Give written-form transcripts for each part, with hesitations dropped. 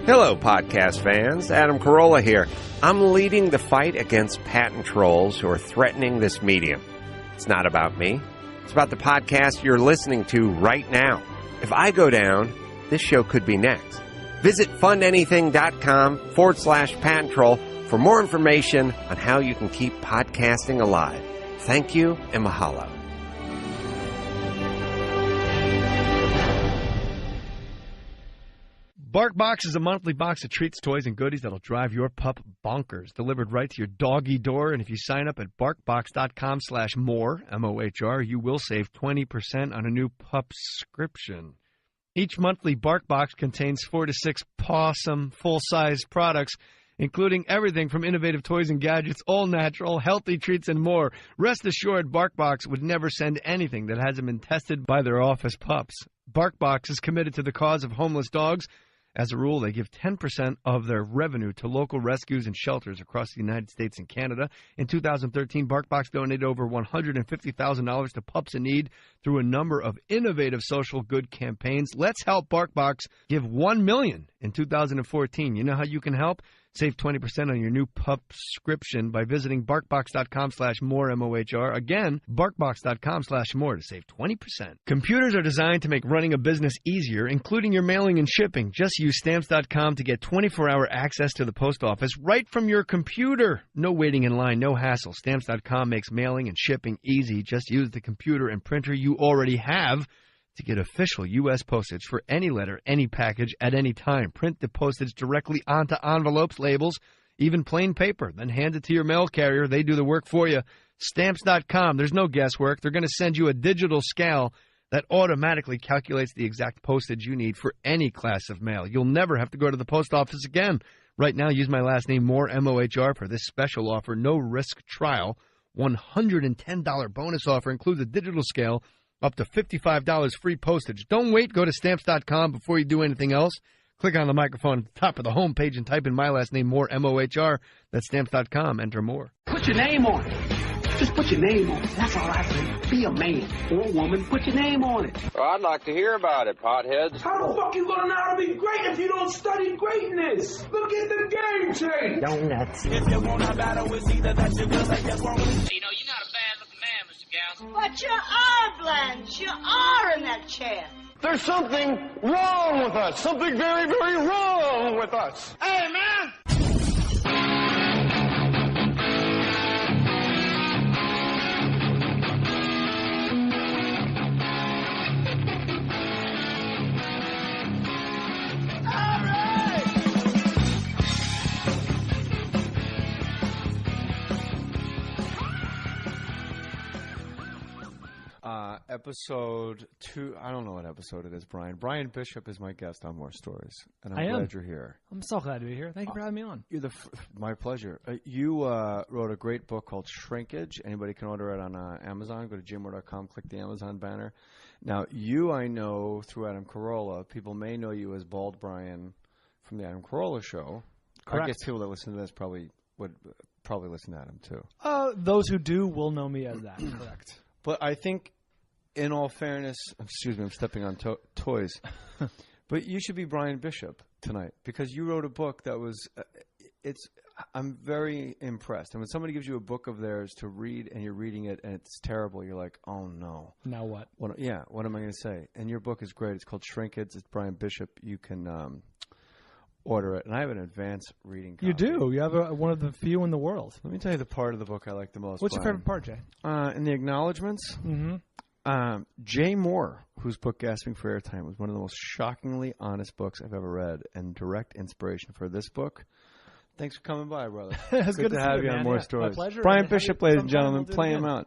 Hello, podcast fans. Adam Carolla here. I'm leading the fight against patent trolls who are threatening this medium. It's not about me. It's about the podcast you're listening to right now. If I go down, this show could be next. Visit fundanything.com/patent troll for more information on how you can keep podcasting alive. Thank you and mahalo. BarkBox is a monthly box of treats, toys, and goodies that'll drive your pup bonkers. Delivered right to your doggy door. And if you sign up at barkbox.com/Mohr, M-O-H-R, you will save 20% on a new pup subscription. Each monthly BarkBox contains 4 to 6 pawsome, full-size products, including everything from innovative toys and gadgets, all natural, healthy treats, and more. Rest assured, BarkBox would never send anything that hasn't been tested by their office pups. BarkBox is committed to the cause of homeless dogs. As a rule, they give 10% of their revenue to local rescues and shelters across the United States and Canada. In 2013, BarkBox donated over $150,000 to pups in need through a number of innovative social good campaigns. Let's help BarkBox give $1 million in 2014. You know how you can help? Save 20% on your new pup subscription by visiting barkbox.com/Mohr, M-O-H-R. Again, barkbox.com/Mohr to save 20%. Computers are designed to make running a business easier, including your mailing and shipping. Just use Stamps.com to get 24-hour access to the post office right from your computer. No waiting in line, no hassle. Stamps.com makes mailing and shipping easy. Just use the computer and printer you already have to get official U.S. postage for any letter, any package, at any time. Print the postage directly onto envelopes, labels, even plain paper. Then hand it to your mail carrier. They do the work for you. Stamps.com. There's no guesswork. They're going to send you a digital scale that automatically calculates the exact postage you need for any class of mail. You'll never have to go to the post office again. Right now, use my last name, Mohr, M-O-H-R, for this special offer. No risk trial. $110 bonus offer includes a digital scale, up to $55 free postage. Don't wait. Go to Stamps.com before you do anything else. Click on the microphone at the top of the home page and type in my last name, Mohr, M-O-H-R. That's Stamps.com. Enter Mohr. Put your name on it. Just put your name on it. That's all I say. Be a man or a woman. Put your name on it. Well, I'd like to hear about it, potheads. How the fuck you gonna know how to be great if you don't study greatness? Look at the game change. Donuts. If you want a battle, it's either that you will or you won't. You know, you're not a bad-looking man, Mr. Gals. But you are, Blanche. You are in that chair. There's something wrong with us. Something very, very wrong with us. Hey, man! Episode 2, I don't know what episode it is, Brian. Brian Bishop is my guest on Mohr Stories, and I'm glad you're here. I'm so glad to be here. Thank you for having me on. You're my pleasure. You wrote a great book called Shrinkage. Anybody can order it on Amazon. Go to jmohr.com, click the Amazon banner. Now, I know through Adam Carolla. People may know you as Bald Brian from the Adam Carolla Show. Correct. I guess people that listen to this would listen to Adam, too. Those who do will know me as that. Correct. But I think, in all fairness, excuse me, I'm stepping on toys, but you should be Brian Bishop tonight because you wrote a book that was, I'm very impressed. And when somebody gives you a book of theirs to read and you're reading it and it's terrible, you're like, oh no. Now what? What am I going to say? And your book is great. It's called Shrinkage. It's Brian Bishop. You can order it. And I have an advanced reading copy. You do. You have one of the few in the world. Let me tell you the part of the book I like the most. What's your favorite part, Jay? In the acknowledgments. Mm-hmm. Jay Mohr, whose book Gasping for Airtime was one of the most shockingly honest books I've ever read and direct inspiration for this book. Thanks for coming by, brother. It's good to have you on Mohr Stories. My pleasure. Brian Bishop, ladies and gentlemen, play him out.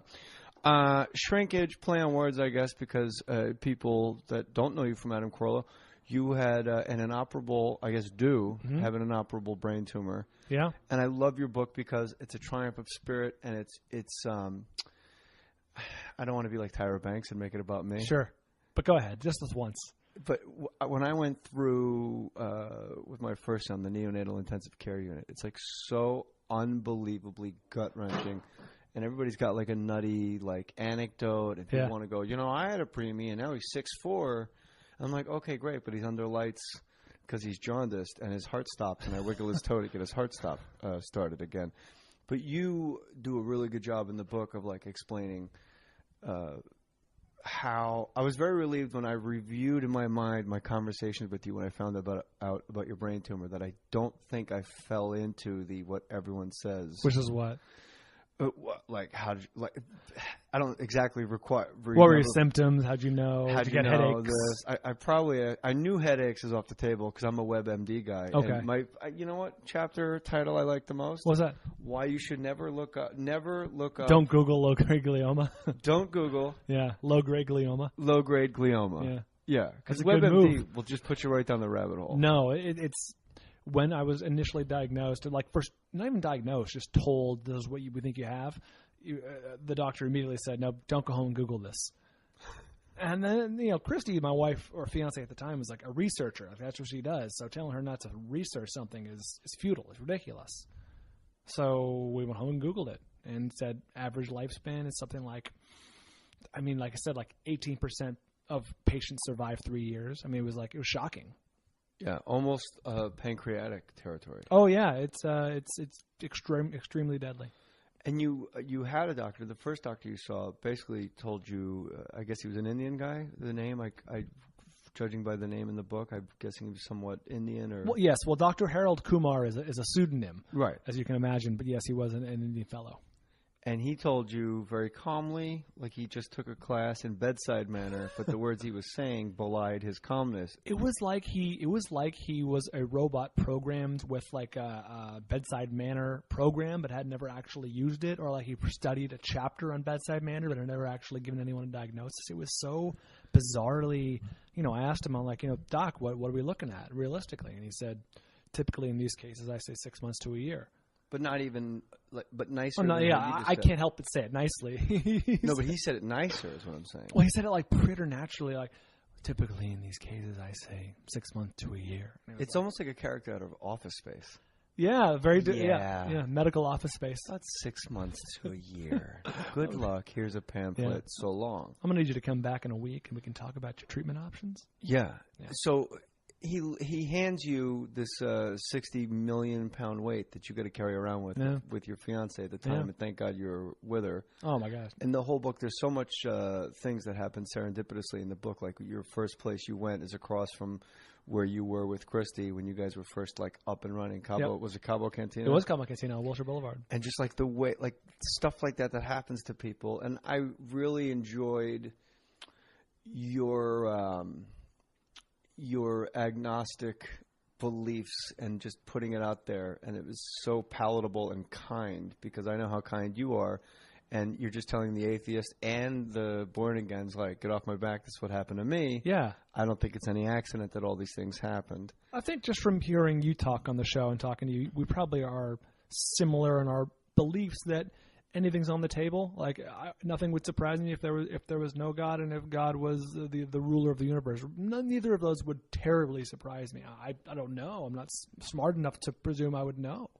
Shrinkage, play on words, I guess, because people that don't know you from Adam Carolla, you had an inoperable, I guess, have an inoperable brain tumor. Yeah. And I love your book because it's a triumph of spirit, and it's I don't want to be like Tyra Banks and make it about me. Sure. But go ahead, just this once. But when I went through with my first son, the neonatal intensive care unit, it's like so unbelievably gut-wrenching. And everybody's got like a nutty like anecdote. And people want to go, I had a preemie and now he's 6'4". I'm like, okay, great, but he's under lights because he's jaundiced and his heart stops, and I wiggle his toe to get his heart started again. But you do a really good job in the book of like explaining how I was very relieved when I reviewed in my mind my conversations with you when I found out about your brain tumor, that I don't think I fell into what everyone says. Which is what? Like how did you, I don't exactly require. What were your symptoms? How'd you know? How'd you you get know headaches? this? I knew headaches is off the table because I'm a WebMD guy. Okay. And you know what chapter title I like the most? What's that? Why you should never look up. Don't Google low-grade glioma. Don't Google. Yeah, low-grade glioma. Low-grade glioma. Yeah. Yeah, because That's a good WebMD move. will just put you right down the rabbit hole. No, it's when I was initially diagnosed, like first, not even diagnosed, just told this is what we think you have. The doctor immediately said, "No, don't go home and Google this." And then, Christy, my wife or fiance at the time, was like a researcher. That's what she does. So telling her not to research something is futile. It's ridiculous. So we went home and Googled it and said average lifespan is something like, like I said, like 18% of patients survive 3 years. It was shocking. Yeah, almost pancreatic territory. Oh yeah, it's extremely deadly. And you had a doctor. The first doctor you saw basically told you. I guess he was an Indian guy. The name, I judging by the name in the book, I'm guessing he was somewhat Indian or. Well, yes. Well, Dr. Harold Kumar is a pseudonym, right? As you can imagine. But yes, he was an Indian fellow. And he told you very calmly, like he just took a class in bedside manner, but the words he was saying belied his calmness. It was like he was a robot programmed with like a bedside manner program, but had never actually used it, or like he studied a chapter on bedside manner, but had never actually given anyone a diagnosis. It was so bizarrely, I asked him, I'm like, Doc, what are we looking at realistically? And he said, typically in these cases, I say 6 months to a year. But not even, but nicer. Oh, no, than yeah, I can't help but say it nicely. No, but he said it nicer is what I'm saying. Well, he said it like preternaturally, like typically in these cases I say 6 months to a year. It's almost like a character out of Office Space. Yeah, yeah, medical Office Space. That's 6 months to a year. Good luck. Here's a pamphlet. Yeah. So long. I'm gonna need you to come back in a week and we can talk about your treatment options. Yeah. So. He hands you this 60 million pound weight that you got to carry around with your fiance at the time, and thank God you're with her. Oh my gosh! In the whole book, there's so much things that happen serendipitously in the book. Like your first place you went is across from where you were with Christy when you guys were first like up and running. Cabo was it Cabo Cantina? It was Cabo Cantina on Wilshire Boulevard. And just like the way, like stuff like that happens to people, and I really enjoyed your agnostic beliefs and just putting it out there, and it was so palatable and kind, because I know how kind you are, and you're just telling the atheist and the born agains, like, get off my back, this is what happened to me. Yeah. I don't think it's any accident that all these things happened. I think just from hearing you talk on the show and talking to you, we probably are similar in our beliefs that anything's on the table. Like nothing would surprise me if there was no God, and if God was the ruler of the universe. Neither of those would terribly surprise me. I don't know. I'm not smart enough to presume I would know.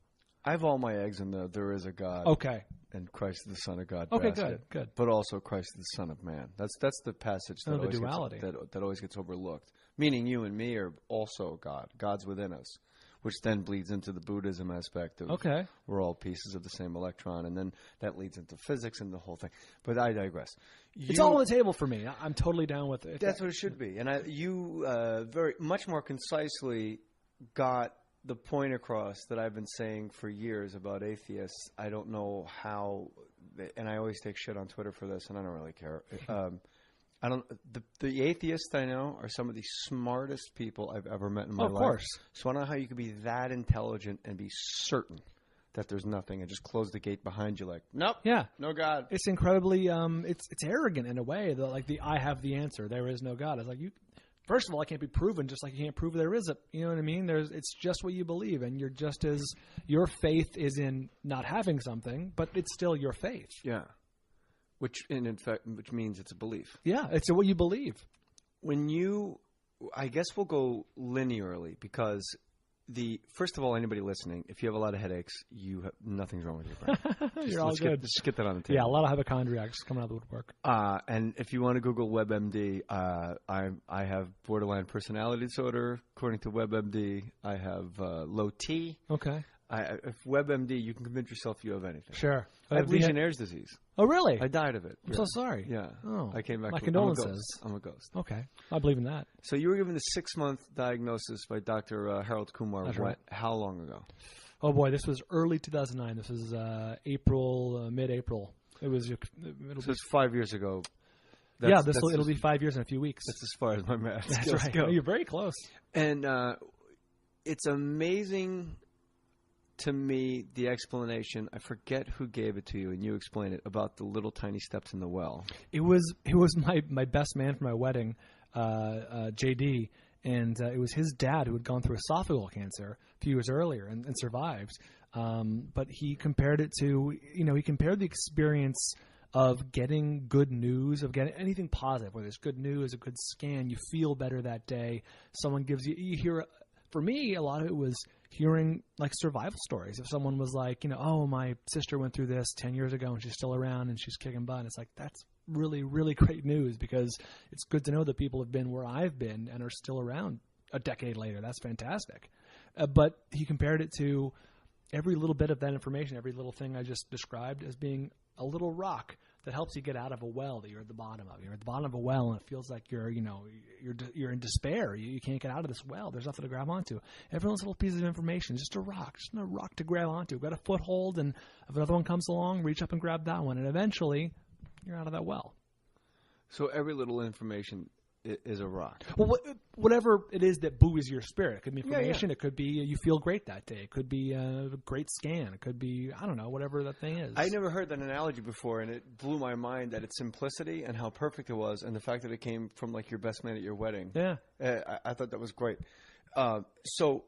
I have all my eggs in the there is a God. Okay. And Christ is the Son of God. Okay, basket, good. But also Christ is the Son of Man. That's the passage that the duality that always gets overlooked. Meaning you and me are also God. God's within us. Which then bleeds into the Buddhism aspect of we're all pieces of the same electron, and then that leads into physics and the whole thing. But I digress. It's all on the table for me. I'm totally down with it. That's what it should be. And you very much more concisely got the point across that I've been saying for years about atheists. I don't know how, and I always take shit on Twitter for this, and I don't really care. The atheists I know are some of the smartest people I've ever met in my life. Of course. So I don't know how you could be that intelligent and be certain that there's nothing and just close the gate behind you like, nope, no God. It's incredibly, it's arrogant in a way. I have the answer. There is no God. It's like first of all, it can't be proven, just like you can't prove there is you know what I mean? It's just what you believe, and you're just as, your faith is in not having something, but it's still your faith. Yeah. Which means it's a belief. Yeah, it's what you believe. I guess we'll go linearly, because first of all, anybody listening, if you have a lot of headaches, nothing's wrong with your brain. You're all good. Just get that on the table. Yeah, a lot of hypochondriacs coming out of the woodwork. And if you want to Google WebMD, I have borderline personality disorder. According to WebMD, I have low T. Okay. If WebMD, you can convince yourself you have anything. Sure. I have Legionnaire's disease. Oh, really? I died of it. I'm so sorry. Yeah. Oh. I came back. My condolences. I'm a ghost. Okay. I believe in that. So you were given the 6-month diagnosis by Dr. Harold Kumar. That's right. How long ago? Oh, boy. This was early 2009. This was April, mid-April. It's 5 years ago. It'll be 5 years in a few weeks. That's as far as my math That's skills right. go. You're very close. And it's amazing to me, the explanation, I forget who gave it to you, and you explained it, about the little tiny steps in the well. It was my best man for my wedding, JD, and it was his dad who had gone through esophageal cancer a few years earlier and survived. But he compared it to, he compared the experience of getting good news, of getting anything positive, whether it's good news, a good scan, you feel better that day, someone gives you hear. For me, a lot of it was hearing like survival stories. If someone was like, oh, my sister went through this 10 years ago and she's still around and she's kicking butt. It's like, that's really, really great news, because it's good to know that people have been where I've been and are still around a decade later. That's fantastic. But he compared it to every little bit of that information, every little thing I just described, as being a little rock that helps you get out of a well that you're at the bottom of. You're at the bottom of a well, and it feels like you're in despair. You can't get out of this well. There's nothing to grab onto. Everyone's little piece of information is just a rock to grab onto. Got a foothold, and if another one comes along, reach up and grab that one, and eventually you're out of that well. So every little information is a rock. Well, whatever it is that buoys your spirit. It could be information. Yeah. It could be you feel great that day. It could be a great scan. It could be, I don't know, whatever that thing is. I never heard that analogy before, and it blew my mind at its simplicity and how perfect it was, and the fact that it came from like your best man at your wedding. Yeah. I thought that was great. So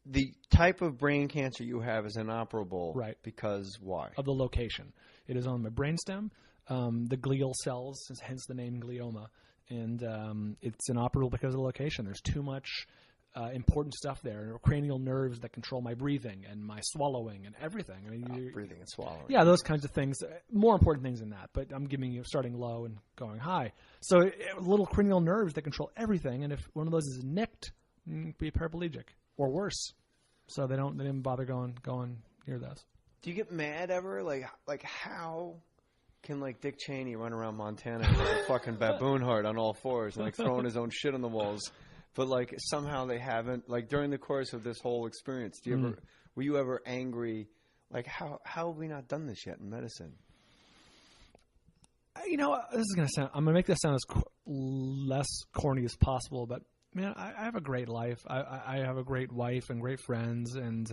the type of brain cancer you have is inoperable. Right. Because why? Of the location. It is on my brainstem, the glial cells, hence the name glioma. And it's inoperable because of the location. There's too much important stuff there. Cranial nerves that control my breathing and my swallowing and everything. I mean, breathing and swallowing. Yeah, those kinds of things. More important things than that. But I'm giving you starting low and going high. So little cranial nerves that control everything. And if one of those is nicked, be paraplegic or worse. So they didn't bother going near those. Do you get mad ever? Like how can like Dick Cheney run around Montana with a fucking baboon heart on all fours and like throwing his own shit on the walls, but like somehow they haven't, like during the course of this whole experience, were you ever angry? Like how have we not done this yet in medicine? This is going to sound, I'm going to make this sound as less corny as possible, but man, I have a great life. I have a great wife and great friends, and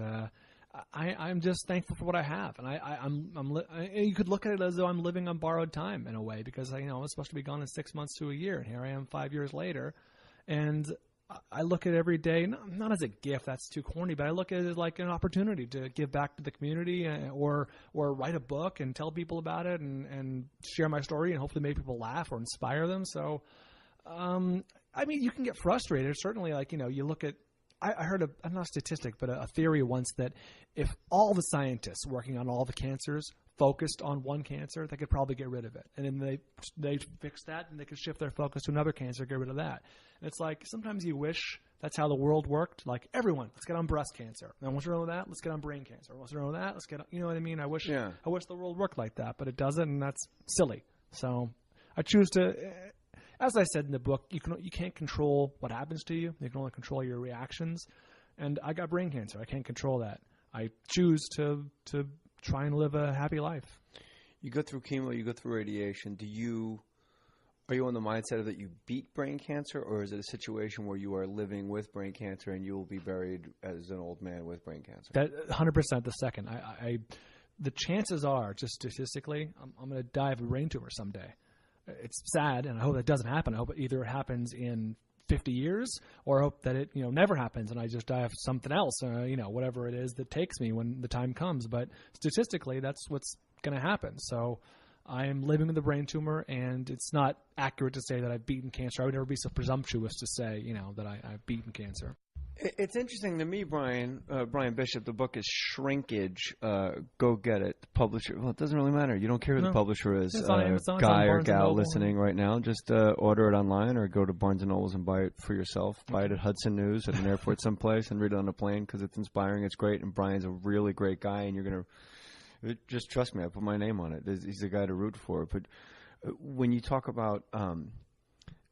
I'm just thankful for what I have, and you could look at it as though I'm living on borrowed time in a way, because I was supposed to be gone in 6 months to a year, and here I am 5 years later, and I look at every day not as a gift, that's too corny, but I look at it like an opportunity to give back to the community, or write a book and tell people about it, and share my story and hopefully make people laugh or inspire them. So, you can get frustrated. Certainly, you look at. I heard not a statistic, but a theory once that if all the scientists working on all the cancers focused on one cancer, they could probably get rid of it. And then they fix that, and they could shift their focus to another cancer, get rid of that. And it's like sometimes you wish that's how the world worked. Like, everyone, let's get on breast cancer. And what's wrong with that? Let's get on brain cancer. What's wrong with that? Let's get on, you know what I mean? I wish the world worked like that, but it doesn't, and that's silly. So I choose to. As I said in the book, you can't control what happens to you. You can only control your reactions. And I got brain cancer. I can't control that. I choose to try and live a happy life. You go through chemo, you go through radiation. Are you on the mindset of that you beat brain cancer, or is it a situation where you are living with brain cancer and you will be buried as an old man with brain cancer? That 100% the second. The chances are, just statistically, I'm going to die of a brain tumor someday. It's sad, and I hope that doesn't happen. I hope either it happens in 50 years, or I hope that it never happens and I just die of something else, whatever it is that takes me when the time comes. But statistically, that's what's going to happen. So I am living with a brain tumor, and it's not accurate to say that I've beaten cancer. I would never be so presumptuous to say, that I've beaten cancer. It's interesting to me, Brian Bishop. The book is Shrinkage. Go get it. The publisher. Well, it doesn't really matter. You don't care who the publisher is. It's on Amazon, guy it's on or Barnes & gal Noble. listening right now, just order it online or go to Barnes & Nobles and buy it for yourself. Buy it at Hudson News at an airport someplace and read it on a plane because it's inspiring. It's great. And Brian's a really great guy, and you're going to just trust me. I put my name on it. He's the guy to root for. But when you talk about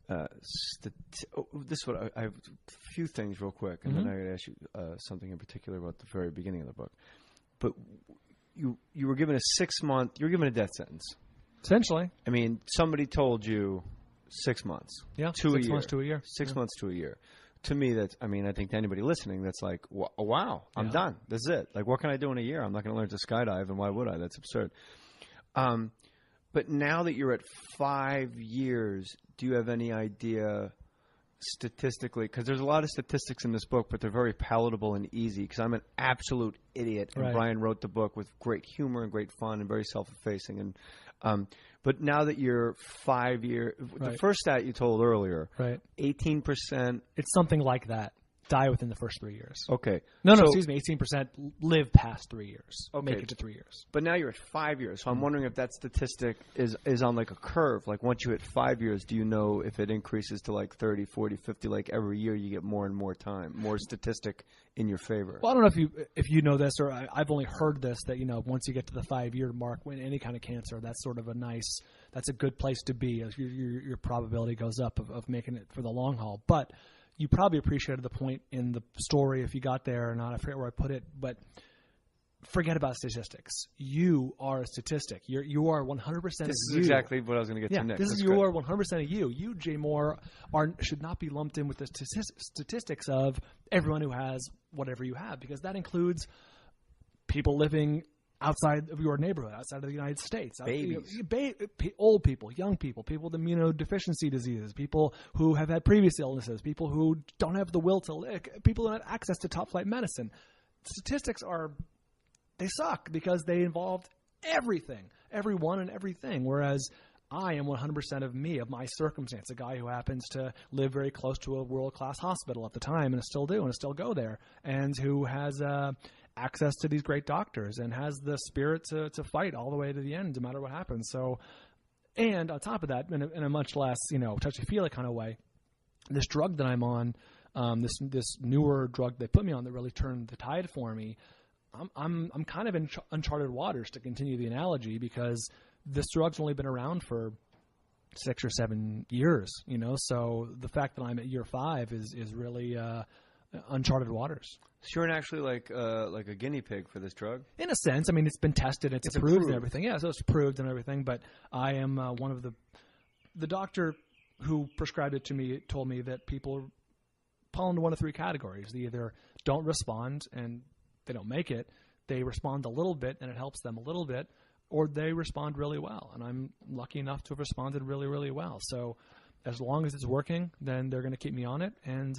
this is what I have a few things real quick, and then I got to ask you something in particular about the very beginning of the book. But you were given a 6-month. You were given a death sentence. Essentially, I mean, somebody told you 6 months. Yeah, to 6 a months to a year. 6 months to a year. To me, that's. I mean, I think to anybody listening, that's like, wow, I'm done. That's it. Like, what can I do in a year? I'm not going to learn to skydive, and why would I? That's absurd. But now that you're at 5 years, do you have any idea statistically? Because there's a lot of statistics in this book, but they're very palatable and easy because I'm an absolute idiot. And Brian wrote the book with great humor and great fun and very self-effacing. And but now that you're 5 years, the first stat you told earlier, 18%. It's something like that. Die within the first 3 years. Okay. No, excuse me. 18% live past 3 years. Okay. Make it to 3 years. But now you're at 5 years. So I'm wondering if that statistic is on like a curve. Like once you hit 5 years, do you know if it increases to like 30, 40, 50? Like every year you get more and more time, more statistic in your favor. Well, I don't know if you know this, or I've only heard this, that once you get to the 5-year mark, when any kind of cancer, that's sort of that's a good place to be. Your probability goes up of making it for the long haul. But you probably appreciated the point in the story, if you got there or not. I forget where I put it, but forget about statistics. You are a statistic. You are 100% of you. This is exactly what I was going to get to next. This is you are 100% of you. You, Jay Mohr, should not be lumped in with the statistics of everyone who has whatever you have, because that includes people living outside of your neighborhood, outside of the United States. Babies. Old people, young people, people with immunodeficiency diseases, people who have had previous illnesses, people who don't have the will to live, people who don't have access to top-flight medicine. Statistics they suck because they involve everything, everyone and everything, whereas I am 100% of me, of my circumstance, a guy who happens to live very close to a world-class hospital at the time and still do and still go there, and who has access to these great doctors and has the spirit to fight all the way to the end, no matter what happens. So, and on top of that, in a much less touchy-feely kind of way, this drug that I'm on, this newer drug they put me on that really turned the tide for me. I'm kind of in uncharted waters, to continue the analogy, because this drug's only been around for 6 or 7 years. So the fact that I'm at year 5 is really uncharted waters. So you're actually like a guinea pig for this drug? In a sense. I mean, it's been tested, it's approved and everything. Yeah, so it's approved and everything, but I am one of the doctor who prescribed it to me told me that people fall into one of 3 categories. They either don't respond and they don't make it, they respond a little bit and it helps them a little bit, or they respond really well. And I'm lucky enough to have responded really, really well. So as long as it's working, then they're going to keep me on it and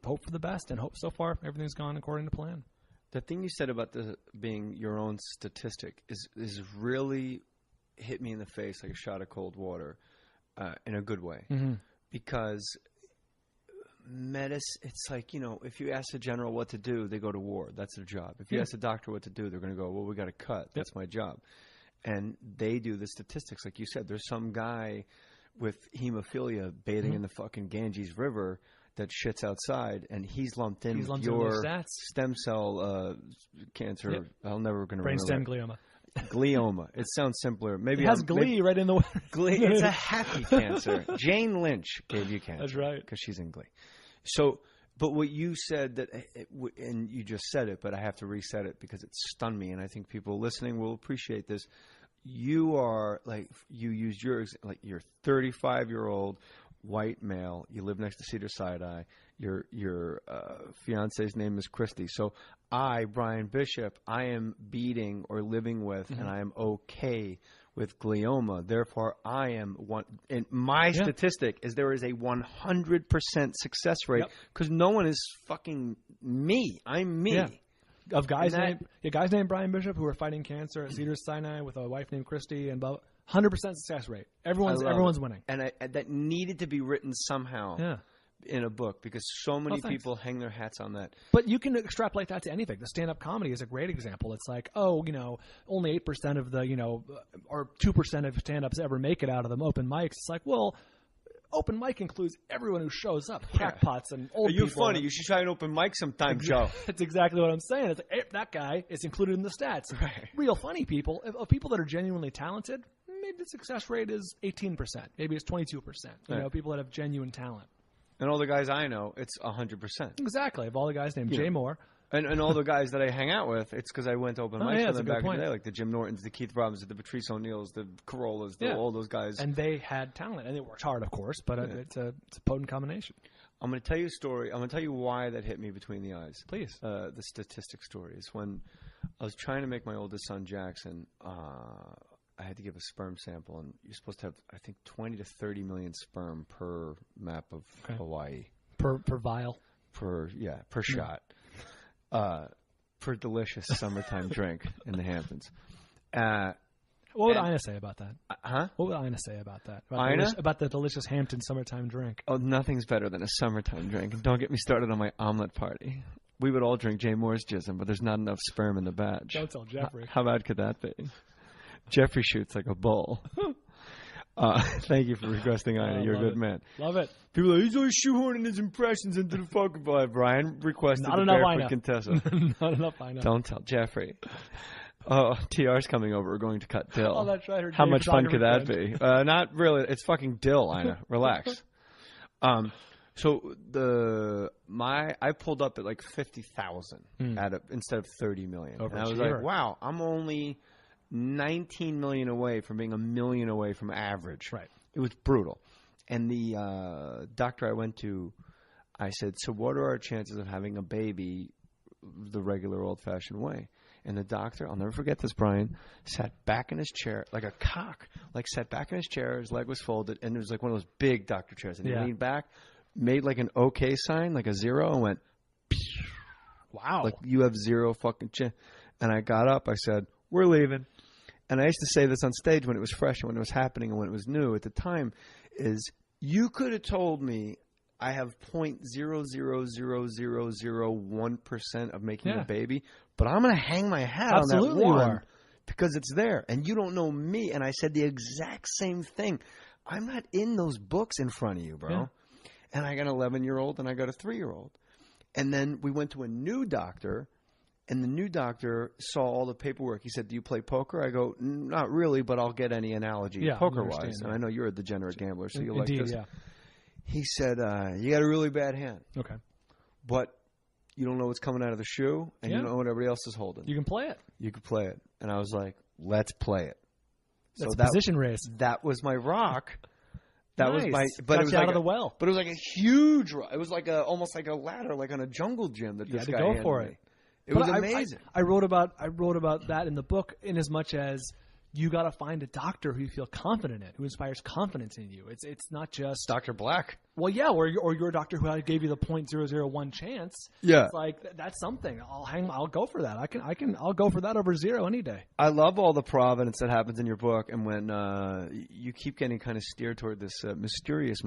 hope for the best. And hope so far everything's gone according to plan. The thing you said about being your own statistic is really hit me in the face like a shot of cold water in a good way. Mm-hmm. Because medicine, it's like, if you ask a general what to do, they go to war. That's their job. If you ask a doctor what to do, they're going to go, well, we got to cut. That's my job. And they do the statistics. Like you said, there's some guy with hemophilia bathing in the fucking Ganges River that shits outside, and he's lumped in with your stem cell cancer. Yep. I'm never going to remember. Brainstem glioma. Glioma. It sounds simpler. Maybe it has glee right in the glee. It's a happy cancer. Jane Lynch gave you cancer. That's right. Because she's in Glee. So, but what you said and you just said it, but I have to reset it because it stunned me, and I think people listening will appreciate this. You are you used you're 35-year-old white male. You live next to Cedars-Sinai. Your fiance's name is Christy. So I, Brian Bishop, I am beating or living with, and I am okay with glioma. Therefore, I am one. And my statistic is there is a 100% success rate because no one is fucking me. I'm me. Yeah. Of guys named Brian Bishop who are fighting cancer at Cedars-Sinai with a wife named Christy, and 100% success rate. Everyone's winning. And that needed to be written somehow. Yeah. in a book because so many people hang their hats on that. But you can extrapolate that to anything. The stand-up comedy is a great example. It's like, only 8% of the, or 2% of stand-ups ever make it out of them open mics. It's like, well, open mic includes everyone who shows up, crackpots and old people. You're funny. You should try an open mic sometime, Joe. That's exactly what I'm saying. It's like, hey, that guy is included in the stats. Right. Real funny people, of people that are genuinely talented, maybe the success rate is 18%. Maybe it's 22%. People that have genuine talent. And all the guys I know, it's 100%. Exactly. Of all the guys named Jay Mohr. And all the guys that I hang out with, it's because I went to open mics with them back in the day, like the Jim Nortons, the Keith Robbins, the Patrice O'Neills, the Carollas, all those guys. And they had talent, and they worked hard, of course, but it's a potent combination. I'm going to tell you a story. I'm going to tell you why that hit me between the eyes. Please. The statistic story is when I was trying to make my oldest son, Jackson, I had to give a sperm sample, and you're supposed to have, I think, 20 to 30 million sperm per map of Hawaii. Per vial? Per shot. For a delicious summertime drink in the Hamptons. What would Ina say about that? Huh? What would Ina say about that? About the delicious Hampton summertime drink? Oh, nothing's better than a summertime drink. And don't get me started on my omelet party. We would all drink Jay Mohr's jism, but there's not enough sperm in the batch. Don't tell Jeffrey. How bad could that be? Jeffrey shoots like a bull. Thank you for requesting, Ina. You're a good man. Love it. People are like, he's always shoehorning his impressions into the fucking vibe. Brian requested Not the enough, barefoot Ina. Contessa. Not enough, Ina. Don't tell Jeffrey. Oh, TR's coming over. We're going to cut dill. Oh, that's right. How much fun could that be? Not really. It's fucking dill, Ina. Relax. So I pulled up at like 50,000 instead of 30 million. And I was like, wow, I'm only 19 million away from being a million away from average. Right. It was brutal. And the doctor I went to, I said, so what are our chances of having a baby the regular old-fashioned way? And the doctor, I'll never forget this, Brian, sat back in his chair like a cock, sat back in his chair, his leg was folded, and it was like one of those big doctor chairs. And he leaned back, made like an okay sign, like a zero, and went, wow. Like, you have zero fucking chance. And I got up, I said, we're leaving. And I used to say this on stage when it was fresh and when it was happening and when it was new at the time, is you could have told me I have 0.0000001% of making a baby, but I'm going to hang my hat on that one because it's there. And you don't know me. And I said the exact same thing. I'm not in those books in front of you, bro. Yeah. And I got an 11-year-old and I got a 3-year-old. And then we went to a new doctor. And the new doctor saw all the paperwork. He said, do you play poker? I go, not really, but I'll get any analogy poker-wise. And I know you're a degenerate gambler, so you'll like this. Yeah. He said, you got a really bad hand. Okay. But you don't know what's coming out of the shoe, and you don't know what everybody else is holding. You can play it. You can play it. And I was like, let's play it. That's a position race. That was my rock. That nice. was my, but got it was you like out of the well. But it was like a huge rock. It was like almost like a ladder, like on a jungle gym that this guy had to go handed for me. it. It was amazing. I wrote about that in the book in as much as you got to find a doctor who you feel confident in, who inspires confidence in you. It's not just Dr. Black. Well, yeah, or your doctor who gave you the 0.001 chance. Yeah, it's like that's something. I'll go for that. I'll go for that over zero any day. I love all the providence that happens in your book, and when you keep getting kind of steered toward this mysterious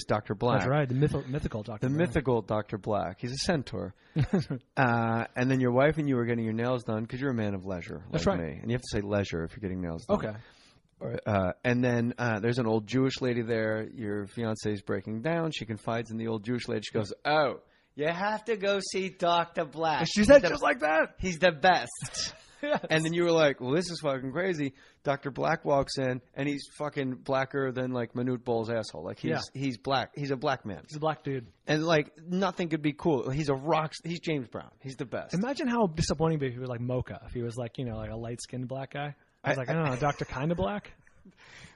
Dr. Black. That's right, the mythical Dr. Black. Mythical Dr. Black. He's a centaur. And then your wife and you are getting your nails done because you're a man of leisure. That's like right. me. And you have to say leisure if you're getting nails done. Okay. And then there's an old Jewish lady there. Your fiance is breaking down. She confides in the old Jewish lady. She goes, "Oh, you have to go see Dr. Black." And she said just like that. He's the best. Yes. And then you were like, "Well, this is fucking crazy." Dr. Black walks in, and he's fucking blacker than like Manute Bol's asshole. Like he's black. He's a black man. He's a black dude. And like nothing could be cool. He's a rock. He's James Brown. He's the best. Imagine how disappointing it'd be if he was like Mocha. If he was like like a light skinned black guy. I was like, I don't know, Dr. Kinda Black.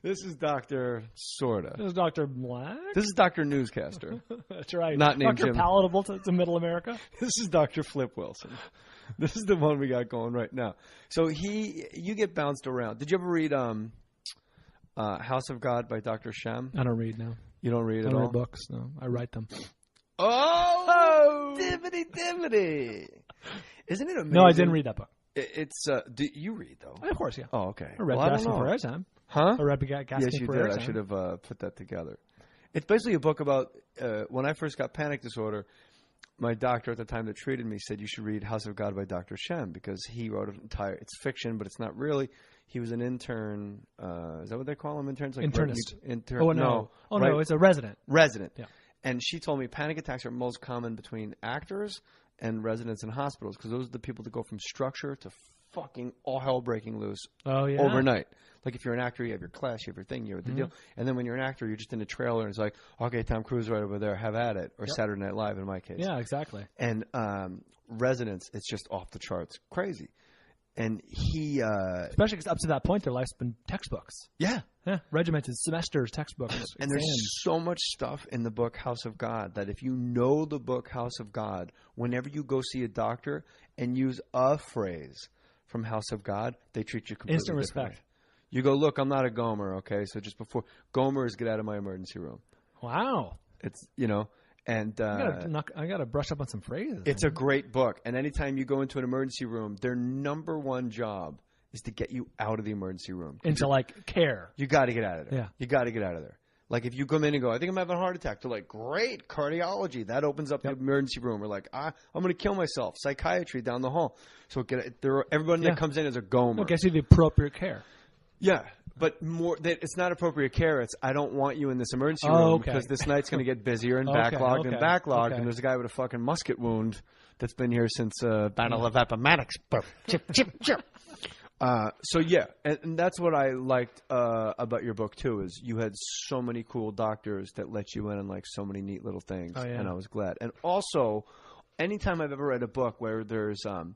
This is Dr. Sorta. This is Dr. Black. This is Dr. Newscaster. That's right. Not named Dr. Jim. Palatable to Middle America. This is Dr. Flip Wilson. This is the one we got going right now. So you get bounced around. Did you ever read House of God by Dr. Shem? I don't read, no. You don't read at all? I don't read books, no. I write them. Oh! Dibbity. Isn't it amazing? No, I didn't read that book. It's do you read though? Of course, yeah. Oh, okay. I read Gasping for Airtime. Huh? I read Gasping Yes, you for did. Airtime. I should have put that together. It's basically a book about when I first got panic disorder. My doctor at the time that treated me said you should read House of God by Dr. Shem because he wrote an entire. It's fiction, but it's not really. He was an intern. Is that what they call them? Interns? Like internist. Intern. Oh no! Oh no! It's a resident. Resident. Yeah. And she told me panic attacks are most common between actors and residents in hospitals because those are the people that go from structure to fucking all hell breaking loose overnight. Like if you're an actor, you have your class, you have your thing, you have the deal. And then when you're an actor, you're just in a trailer and it's like, okay, Tom Cruise right over there, have at it. Or Saturday Night Live in my case. Yeah, exactly. And residents, it's just off the charts. Crazy. And he... especially because up to that point, their life's been textbooks. Yeah. Yeah, regimented semesters, textbooks. And there's so much stuff in the book House of God that if you know the book House of God, whenever you go see a doctor and use a phrase from House of God, they treat you completely instant respect. Differently. You go, look, I'm not a Gomer, okay? So just before Gomer is get out of my emergency room. Wow. It's, and I got to brush up on some phrases. It's a great book. And anytime you go into an emergency room, their number one job is to get you out of the emergency room. Into like care. You got to get out of there. Yeah. You got to get out of there. Like if you come in and go, I think I'm having a heart attack. They're like, great, cardiology. That opens up the emergency room. We're like, I'm going to kill myself. Psychiatry down the hall. So everyone that comes in is a Gomer. Okay, so the appropriate care. Yeah, but it's not appropriate care. It's I don't want you in this emergency room because this night's going to get busier and backlogged and backlogged. And there's a guy with a fucking musket wound that's been here since Battle of Appomattox. Chip, chip, chip. So yeah, and that's what I liked about your book too is you had so many cool doctors that let you in on like so many neat little things, and I was glad. And also, anytime I've ever read a book where there's a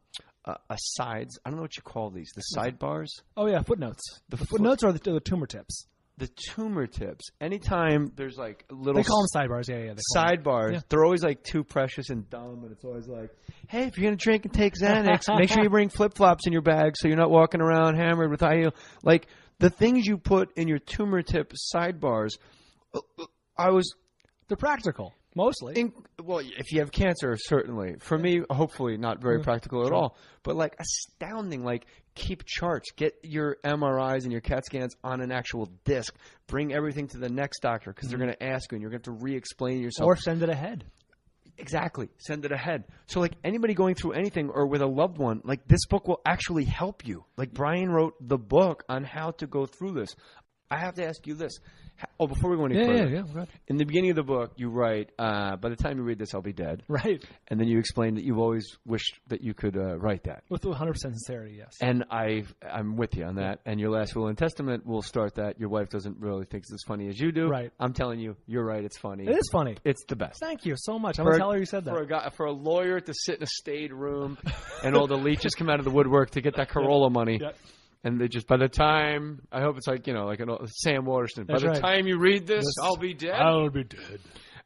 sides, I don't know what you call these, the sidebars. Oh yeah, footnotes. The footnotes are the tumor tips. The tumor tips. Anytime there's like little... They call them sidebars, yeah. Sidebars. Yeah. They're always like too precious and dumb, and it's always like, hey, if you're going to drink and take Xanax, make sure you bring flip-flops in your bag so you're not walking around hammered with high heel. Like, the things you put in your tumor tip sidebars, they're practical. Mostly. Well, if you have cancer, certainly. For me, hopefully not very practical at all. But, like, astounding. Like, keep charts. Get your MRIs and your CAT scans on an actual disc. Bring everything to the next doctor because they're going to ask you and you're going to have to re-explain yourself. Or send it ahead. Exactly. Send it ahead. So, like, anybody going through anything or with a loved one, like, this book will actually help you. Like, Brian wrote the book on how to go through this. I have to ask you this. Oh, before we go any further. Yeah. In the beginning of the book, you write, by the time you read this, I'll be dead. Right. And then you explain that you've always wished that you could write that. With 100% sincerity, yes. And I'm with you on that. And your last will and testament will start that. Your wife doesn't really think it's as funny as you do. Right. I'm telling you, you're right. It's funny. It is funny. It's the best. Thank you so much. I'm going to tell her you said that. For a lawyer to sit in a staid room and all the leeches come out of the woodwork to get that Carolla money. Yep. And they just, by the time, I hope it's like, like Sam Waterston. By the time you read this, I'll be dead. I'll be dead.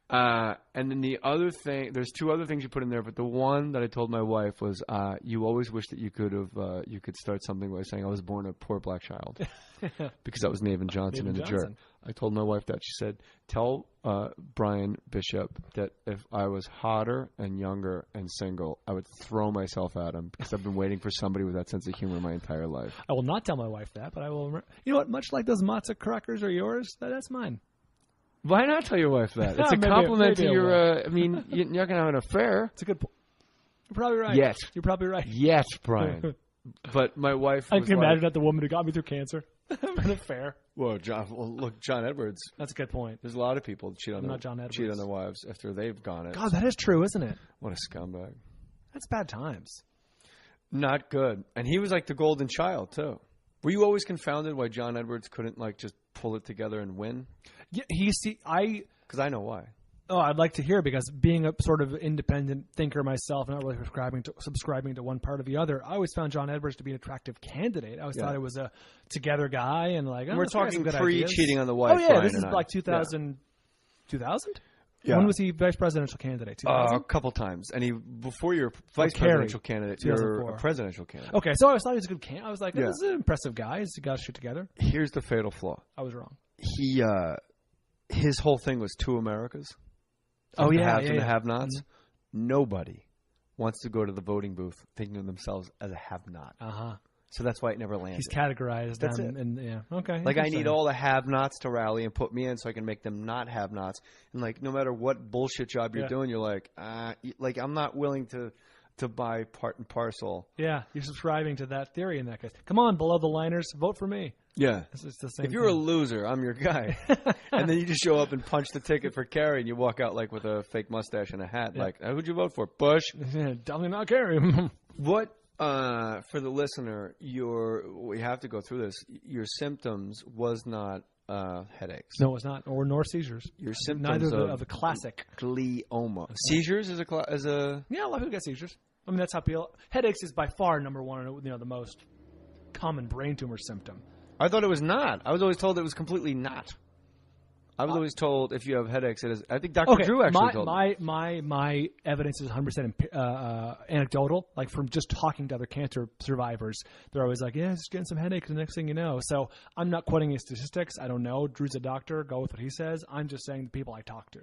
And then the other thing, there's two other things you put in there, but the one that I told my wife was, you always wish that you could start something by saying I was born a poor black child. Because that was Navin Johnson in the jerk. I told my wife that. She said, tell Brian Bishop that if I was hotter and younger and single, I would throw myself at him because I've been waiting for somebody with that sense of humor my entire life. I will not tell my wife that, but I will. You know what? Much like those matzo crackers are yours, that's mine. Why not tell your wife that? It's a compliment to your. You're not going to have an affair. It's a good point. You're probably right. Yes. You're probably right. Yes, Brian. But my wife. I can imagine that the woman who got me through cancer. An affair. Well, look, John Edwards. That's a good point. There's a lot of people that cheat on their wives after they've gone it. God, that is true, isn't it? What a scumbag. That's bad times. Not good. And he was like the golden child too. Were you always confounded why John Edwards couldn't like just pull it together and win? Yeah, because I know why. Oh, I'd like to hear, because being a sort of independent thinker myself, not really subscribing to one part or the other, I always found John Edwards to be an attractive candidate. I always thought it was a together guy and like. We're talking pre-cheating on the wife. Oh yeah, Brian this is like 2000. 2000? Yeah. When was he vice presidential candidate? 2000? A couple times, and before you're vice presidential candidate, you're a presidential candidate. Okay, so I always thought he was a good candidate. I was like, this is an impressive guy. He's got shit together. Here's the fatal flaw. I was wrong. His whole thing was two Americas. Oh, the haves and the have-nots. Mm-hmm. Nobody wants to go to the voting booth thinking of themselves as a have-not. Uh-huh. So that's why it never landed. He's categorized That's them. it. And, yeah. Okay. Like, I need all the have-nots to rally and put me in so I can make them not have-nots. And, like, no matter what bullshit job you're doing, you're like, I'm not willing to buy part and parcel. Yeah, you're subscribing to that theory in that case. Come on, below the liners, vote for me. Yeah. It's the same if you're a loser, I'm your guy. And then you just show up and punch the ticket for Kerry, and you walk out like with a fake mustache and a hat. Like, who'd you vote for? Bush? Definitely not Kerry. What, for the listener, we have to go through this. Your symptoms was not headaches. No, it's not, nor seizures. Your symptoms neither of the classic glioma. Seizures is a yeah. A lot of people get seizures. I mean, that's how people. Headaches is by far number one. The most common brain tumor symptom. I thought it was not. I was always told it was completely not. I was always told if you have headaches, it is. I think Dr. Drew actually told me. My evidence is 100% anecdotal. Like from just talking to other cancer survivors, they're always like, "Yeah, just getting some headaches." The next thing you know, so I'm not quoting any statistics. I don't know. Drew's a doctor. Go with what he says. I'm just saying the people I talk to.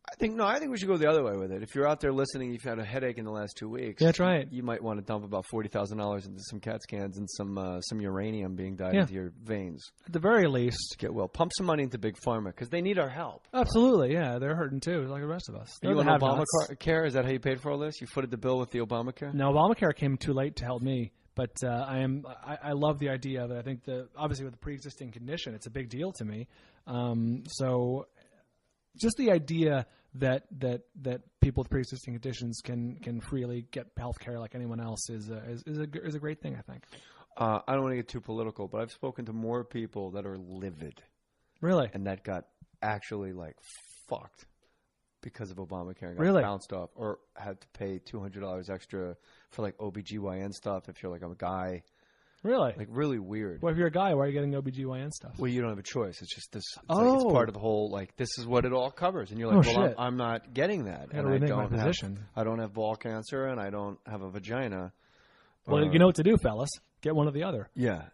I think we should go the other way with it. If you're out there listening, you've had a headache in the last 2 weeks. That's right. You might want to dump about $40,000 into some CAT scans and some uranium being dyed into your veins. At the very least, to get well. Pump some money into Big Pharma because they need our help. Absolutely, yeah, they're hurting too, like the rest of us. Are you on Obamacare? Is that how you paid for all this? You footed the bill with the Obamacare? No, Obamacare came too late to help me. But I love the idea of it. I think obviously with the pre-existing condition, it's a big deal to me. So just the idea that people with pre-existing conditions can freely get health care like anyone else is a great thing, I think. I don't want to get too political, but I've spoken to more people that are livid. Really? And that got actually like fucked because of Obamacare and got bounced off or had to pay $200 extra for like OBGYN stuff if you're like a guy. Really? Like really weird. Well, if you're a guy, why are you getting OBGYN stuff? Well, you don't have a choice. It's just this. It's part of the whole, like, this is what it all covers. And you're like, I'm not getting that. And I don't have ball cancer and I don't have a vagina. Well, you know what to do, fellas. Get one or the other. Yeah.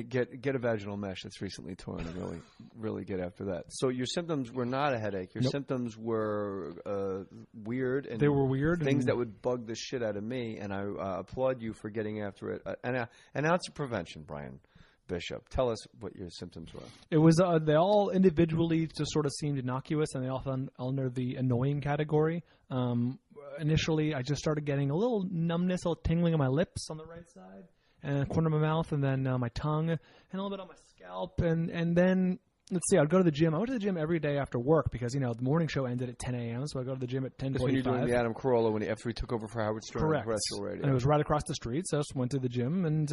Get a vaginal mesh that's recently torn and really get after that. So your symptoms were not a headache. Your symptoms were weird. And they were weird. Things that would bug the shit out of me. And I applaud you for getting after it. An ounce of prevention, Brian Bishop. Tell us what your symptoms were. It was they all individually just sort of seemed innocuous, and they all fell under the annoying category. Initially, I just started getting a little numbness, a little tingling on my lips on the right side, and the corner of my mouth, and then my tongue, and a little bit on my scalp, and then. Let's see, I'd go to the gym. I went to the gym every day after work because, the morning show ended at 10 a.m., so I'd go to the gym at 10:45. That's when you're doing the Adam Carolla after he took over for Howard Stern on terrestrial radio. And it was right across the street, so I just went to the gym, and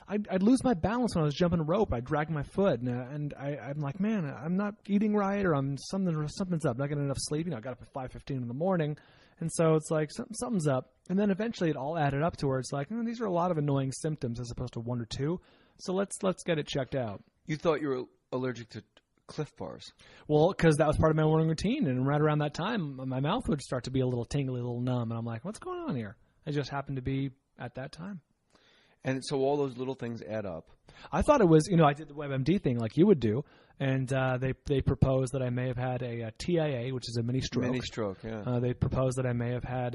I'd lose my balance when I was jumping a rope. I'd drag my foot, and I'm like, man, I'm not eating right, or something's up. I'm not getting enough sleep. I got up at 5:15 in the morning, and so it's like something's up. And then eventually it all added up to where it's like, these are a lot of annoying symptoms as opposed to one or two, so let's get it checked out. You thought you were allergic to Cliff Bars? Well, because that was part of my morning routine, and right around that time, my mouth would start to be a little tingly, a little numb, and I'm like, what's going on here? It just happened to be at that time. And so all those little things add up. I thought it was, I did the WebMD thing like you would do, and they proposed that I may have had a TIA, which is a mini stroke. Mini stroke, yeah. They proposed that I may have had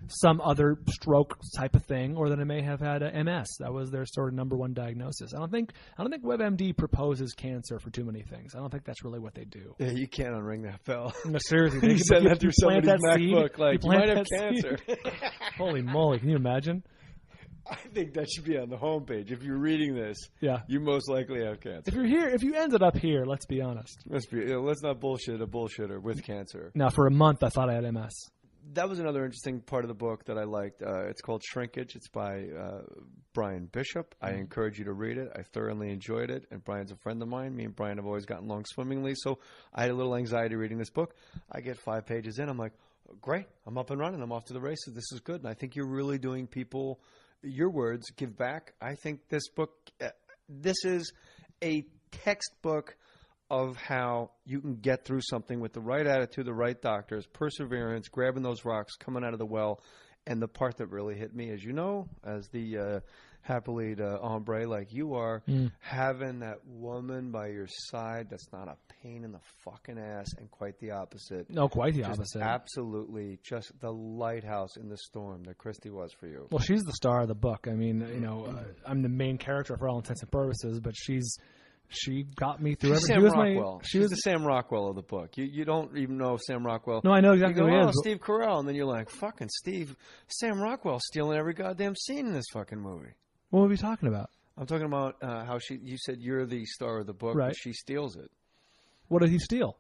some other stroke type of thing, or that I may have had a MS. That was their sort of number one diagnosis. I don't think WebMD proposes cancer for too many things. I don't think that's really what they do. Yeah, you can't unring that bell. No, seriously. You send that through somebody's MacBook, like, you might have cancer. Holy moly, can you imagine? I think that should be on the homepage. If you're reading this, you most likely have cancer. If you ended up here, let's be honest. Let's not bullshit a bullshitter with cancer. Now, for a month, I thought I had MS. That was another interesting part of the book that I liked. It's called Shrinkage. It's by Brian Bishop. I encourage you to read it. I thoroughly enjoyed it, and Brian's a friend of mine. Me and Brian have always gotten along swimmingly, so I had a little anxiety reading this book. I get 5 pages in. I'm like, great. I'm up and running. I'm off to the races. This is good, and I think you're really doing people – your words, give back. I think this book, this is a textbook of how you can get through something with the right attitude, the right doctors, perseverance, grabbing those rocks, coming out of the well, And the part that really hit me, as you know, as the happily hombre like you are, having that woman by your side that's not a pain in the fucking ass, and quite the opposite. No, quite the opposite. Absolutely, just the lighthouse in the storm that Christy was for you. Well, she's the star of the book. I mean, I'm the main character for all intents and purposes, but she got me through everything. Sam Rockwell. She was the Sam Rockwell of the book. You don't even know Sam Rockwell. No, I know exactly who he is. Steve Carell, and then you're like, fucking Sam Rockwell stealing every goddamn scene in this fucking movie. What were we talking about? I'm talking about how you said you're the star of the book, right. But she steals it. What did he steal?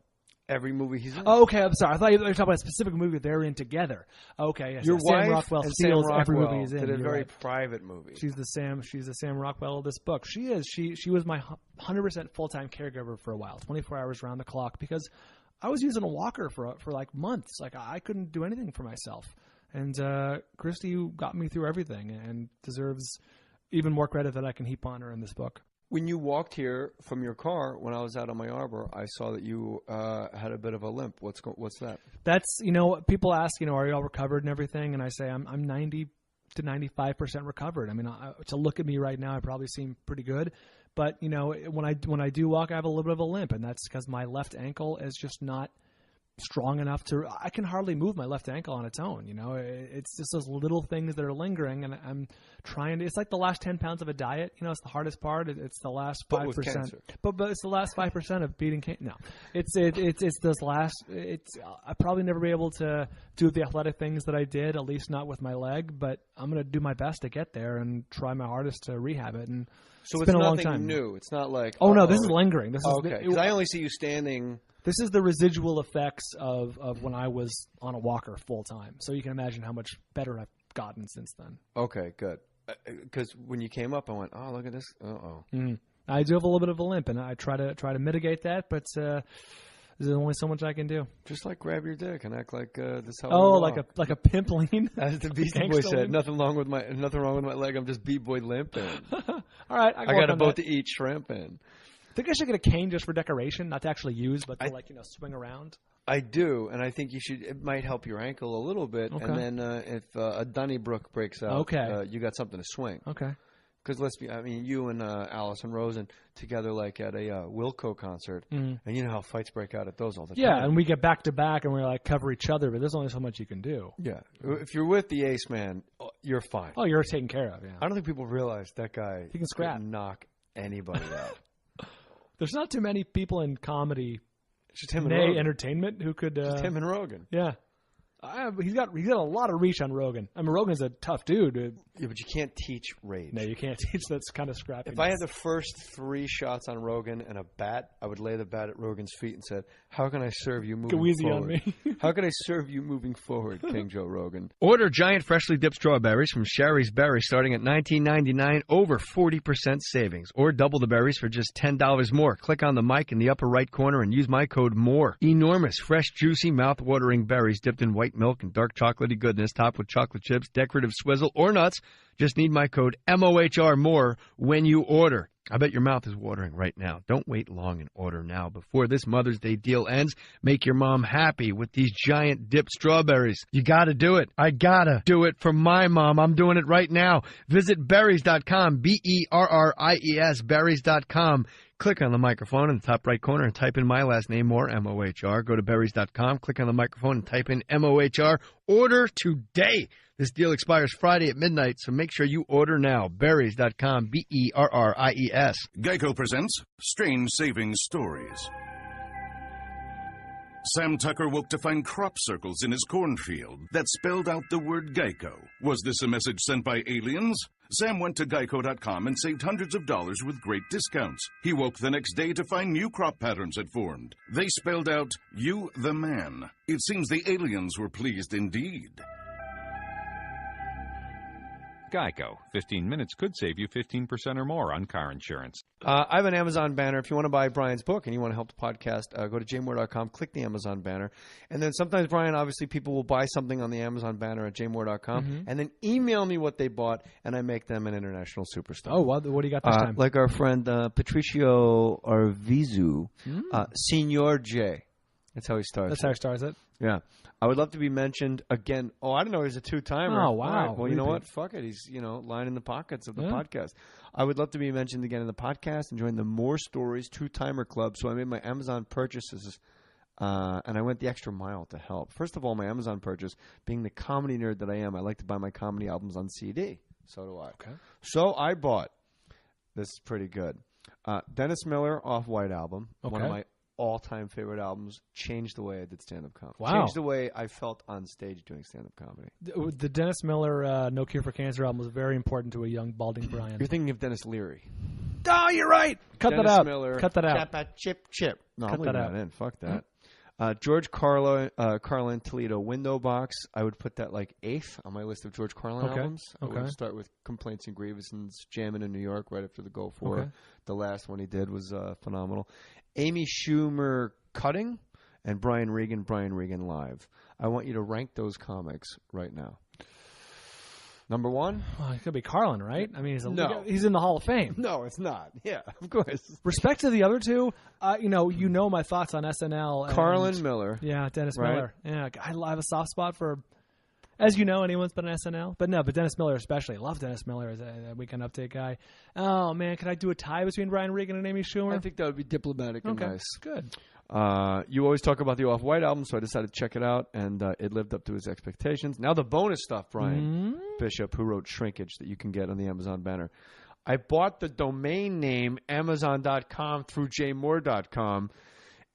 Every movie he's in. Oh, okay, I'm sorry. I thought you were talking about a specific movie they're in together. Okay, yes. Your Sam wife Rockwell and steals Sam every Rockwell movie he's in. did a very right. private movie. She's the Sam Rockwell of this book. She is. She was my 100% full-time caregiver for a while, 24 hours around the clock, because I was using a walker for like months. Like I couldn't do anything for myself. And Christy got me through everything and deserves even more credit that I can heap on her in this book. When you walked here from your car, when I was out on my arbor, I saw that you had a bit of a limp. What's that? That's, people ask, are you all recovered and everything? And I say I'm 90 to 95% recovered. I mean, to look at me right now, I probably seem pretty good. But, when I do walk, I have a little bit of a limp, and that's because my left ankle is just not strong enough I can hardly move my left ankle on its own. It's just those little things that are lingering, and I'm trying to. It's like the last 10 pounds of a diet. It's the hardest part. It's the last 5%. But it's the last 5% of beating cancer. No, it's those last. I probably never be able to do the athletic things that I did, at least not with my leg. But I'm going to do my best to get there and try my hardest to rehab it. And so it's been a long nothing time. New. It's not like no, this is lingering. This is okay. Because I only see you standing. This is the residual effects of when I was on a walker full time. So you can imagine how much better I've gotten since then. Okay, good. Because when you came up, I went, "Oh, look at this." I do have a little bit of a limp, and I try to mitigate that, but there's only so much I can do. Just like grab your dick and act like this. How like a pimp lean. As the Beastie Boy said, nothing wrong with my leg. I'm just B-boy limping. All right, I got a boat to eat shrimp in. I think I should get a cane just for decoration, not to actually use, but to swing around. I do, and I think you should. It might help your ankle a little bit, okay. And then if a Donnybrook breaks out, you got something to swing. Okay. Because you and Allison Rosen together, like at a Wilco concert, and you know how fights break out at those all the time. Yeah, and we get back to back, and we cover each other, but there's only so much you can do. Yeah, if you're with the Ace Man, you're fine. Oh, you're taken care of. Yeah. I don't think people realize that guy. He can scrap, knock anybody out. There's not too many people in comedy, just him and Rogan. Entertainment, who could. Just him and Rogan. Yeah, he's got a lot of reach on Rogan. I mean, Rogan's a tough dude. Yeah, but you can't teach rage. No, you can't teach that kind of scrappiness. If I had the first 3 shots on Rogan and a bat, I would lay the bat at Rogan's feet and said, "How can I serve you moving Go easy forward? On me. How can I serve you moving forward, King Joe Rogan?" Order giant freshly dipped strawberries from Sherry's Berries starting at $19.99, over 40% savings. Or double the berries for just $10 more. Click on the mic in the upper right corner and use my code MORE. Enormous, fresh, juicy, mouth-watering berries dipped in white milk and dark chocolatey goodness, topped with chocolate chips, decorative swizzle, or nuts. Just need my code MOHR MORE when you order. I bet your mouth is watering right now. Don't wait long and order now before this Mother's Day deal ends. Make your mom happy with these giant dipped strawberries. You gotta do it. I gotta do it for my mom. I'm doing it right now. Visit berries.com, BERRIES, berries.com. Click on the microphone in the top right corner and type in my last name, Mohr, M-O-H-R. Go to berries.com, click on the microphone and type in M-O-H-R. Order today. This deal expires Friday at midnight, so make sure you order now. Berries.com, BERRIES. Geico presents Strange Savings Stories. Sam Tucker woke to find crop circles in his cornfield that spelled out the word Geico. Was this a message sent by aliens? Sam went to Geico.com and saved hundreds of dollars with great discounts. He woke the next day to find new crop patterns had formed. They spelled out, "You the man." It seems the aliens were pleased indeed. Geico. 15 minutes could save you 15% or more on car insurance. I have an Amazon banner. If you want to buy Brian's book and you want to help the podcast, go to jmohr.com, click the Amazon banner. And then sometimes, Brian, obviously people will buy something on the Amazon banner at jmohr.com and then email me what they bought, and I make them an international superstar. Oh, what do you got this time? Like our friend Patricio Arvizu, Signor J. That's how he starts. That's how he starts it. Yeah. I would love to be mentioned again. Oh, I didn't know he was a two-timer. Oh, wow. All right. Well, you know what? Fuck it. He's, lying in the pockets of the podcast. I would love to be mentioned again in the podcast and join the Mohr Stories two-timer club. So I made my Amazon purchases, and I went the extra mile to help. First of all, my Amazon purchase, being the comedy nerd that I am, I like to buy my comedy albums on CD. So do I. Okay. So I bought, this is pretty good, Dennis Miller Off-White album, one of my all-time favorite albums, changed the way I did stand-up comedy. Wow. Changed the way I felt on stage doing stand-up comedy. The Dennis Miller No Cure for Cancer album was very important to a young balding Brian. You're thinking of Dennis Leary. Oh, you're right. Cut Dennis that out. Miller, Cut that out. Chip. No, Cut I'm leaving that out. that in. Fuck that. George Carlin Toledo Window Box. I would put that like 8th on my list of George Carlin albums. I would start with Complaints and Grievances, Jamming in New York right after the Go For. Okay. The last one he did was phenomenal. Amy Schumer Cutting and Brian Regan Live. I want you to rank those comics right now. Number 1? Well, it could be Carlin, right? I mean, No. he's in the Hall of Fame. No, it's not. Yeah, of course. Respect to the other two, you know my thoughts on SNL. Carlin Miller. Yeah, Dennis right? Miller. Yeah, I have a soft spot for, as you know, anyone's been on SNL. But Dennis Miller especially. I love Dennis Miller as a Weekend Update guy. Oh, man, could I do a tie between Brian Regan and Amy Schumer? I think that would be diplomatic and nice. Good. You always talk about the Off-White album, so I decided to check it out, and it lived up to his expectations. Now the bonus stuff, Brian Bishop, who wrote Shrinkage, that you can get on the Amazon banner. I bought the domain name Amazon.com through jmohr.com,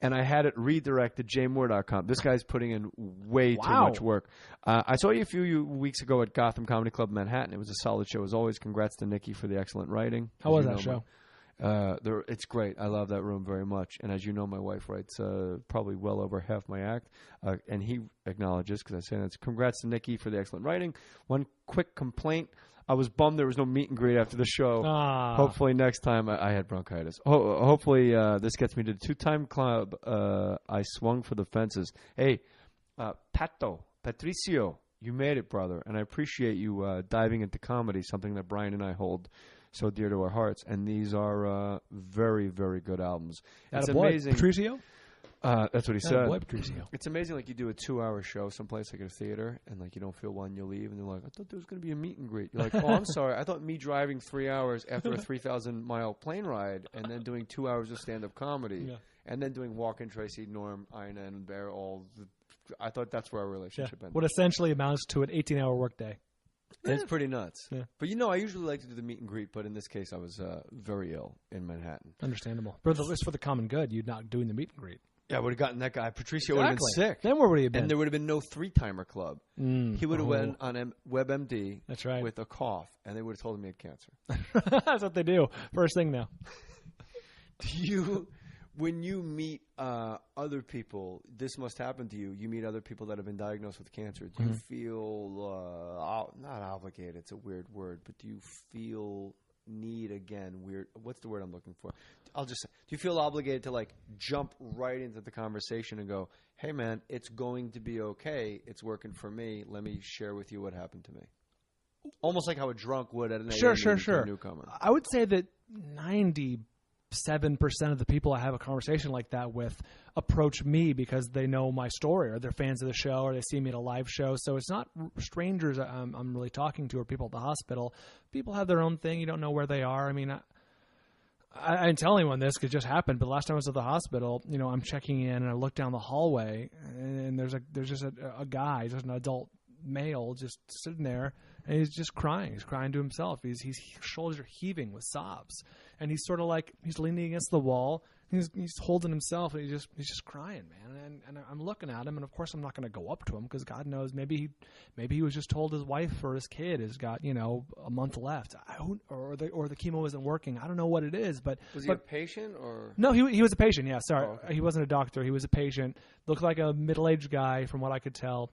and I had it redirected jmohr.com. This guy's putting in way too much work. I saw you a few weeks ago at Gotham Comedy Club in Manhattan. It was a solid show as always. Congrats to Nikki for the excellent writing. How was that show? It's great. I love that room very much. And as you know, my wife writes probably well over half my act. And he acknowledges, because I say that. Congrats to Nikki for the excellent writing. One quick complaint. I was bummed there was no meet and greet after the show. Hopefully next time. I had bronchitis. Hopefully this gets me to the two-time club. I swung for the fences. Hey, Patricio, you made it, brother. And I appreciate you diving into comedy, something that Brian and I hold so dear to our hearts, and these are very, very good albums. It's amazing. Patricio? That's what he said. Boy, Patricio. It's amazing, like you do a 2-hour show someplace like a theater, and like you don't feel one, you leave, and they're like, I thought there was going to be a meet and greet. You're like, oh, I'm sorry. I thought me driving 3 hours after a 3,000-mile plane ride, and then doing 2 hours of stand-up comedy, and then doing Walk-In Tracy, Norm, Ina, and Bear, I thought that's where our relationship ended. What essentially amounts to an 18-hour workday. It's pretty nuts. Yeah. But, I usually like to do the meet and greet, but in this case I was very ill in Manhattan. Understandable. But it's for the common good. You're not doing the meet and greet. Yeah, I would have gotten that guy. Patricio would have been sick. Then where would he have been? And there would have been no 3-timer club. He would have went on WebMD That's right. with a cough, and they would have told him he had cancer. That's what they do. First thing now. When you meet other people, this must happen to you. You meet other people that have been diagnosed with cancer. Do you feel, not obligated, it's a weird word, but do you feel weird, what's the word I'm looking for? I'll just say, do you feel obligated to like jump right into the conversation and go, hey man, it's going to be okay. It's working for me. Let me share with you what happened to me. Almost like how a drunk would at an AA meeting to a newcomer. I would say that 97% of the people I have a conversation like that with approach me because they know my story or they're fans of the show or they see me at a live show. So it's not strangers I'm really talking to or people at the hospital. People have their own thing. You don't know where they are. I mean, I didn't tell anyone this because it just happened. But last time I was at the hospital, I'm checking in and I look down the hallway and there's just a guy, just an adult male, just sitting there. And he's just crying. He's crying to himself. His shoulders are heaving with sobs, and he's sort of like he's leaning against the wall. He's holding himself, and he's just crying, man. And I'm looking at him, and of course I'm not going to go up to him because God knows maybe he was just told his wife or his kid has got a month left, or the chemo isn't working. I don't know what it is, but was he a patient or no? He was a patient. Yeah, sorry, oh, okay. He wasn't a doctor. He was a patient. Looked like a middle-aged guy from what I could tell.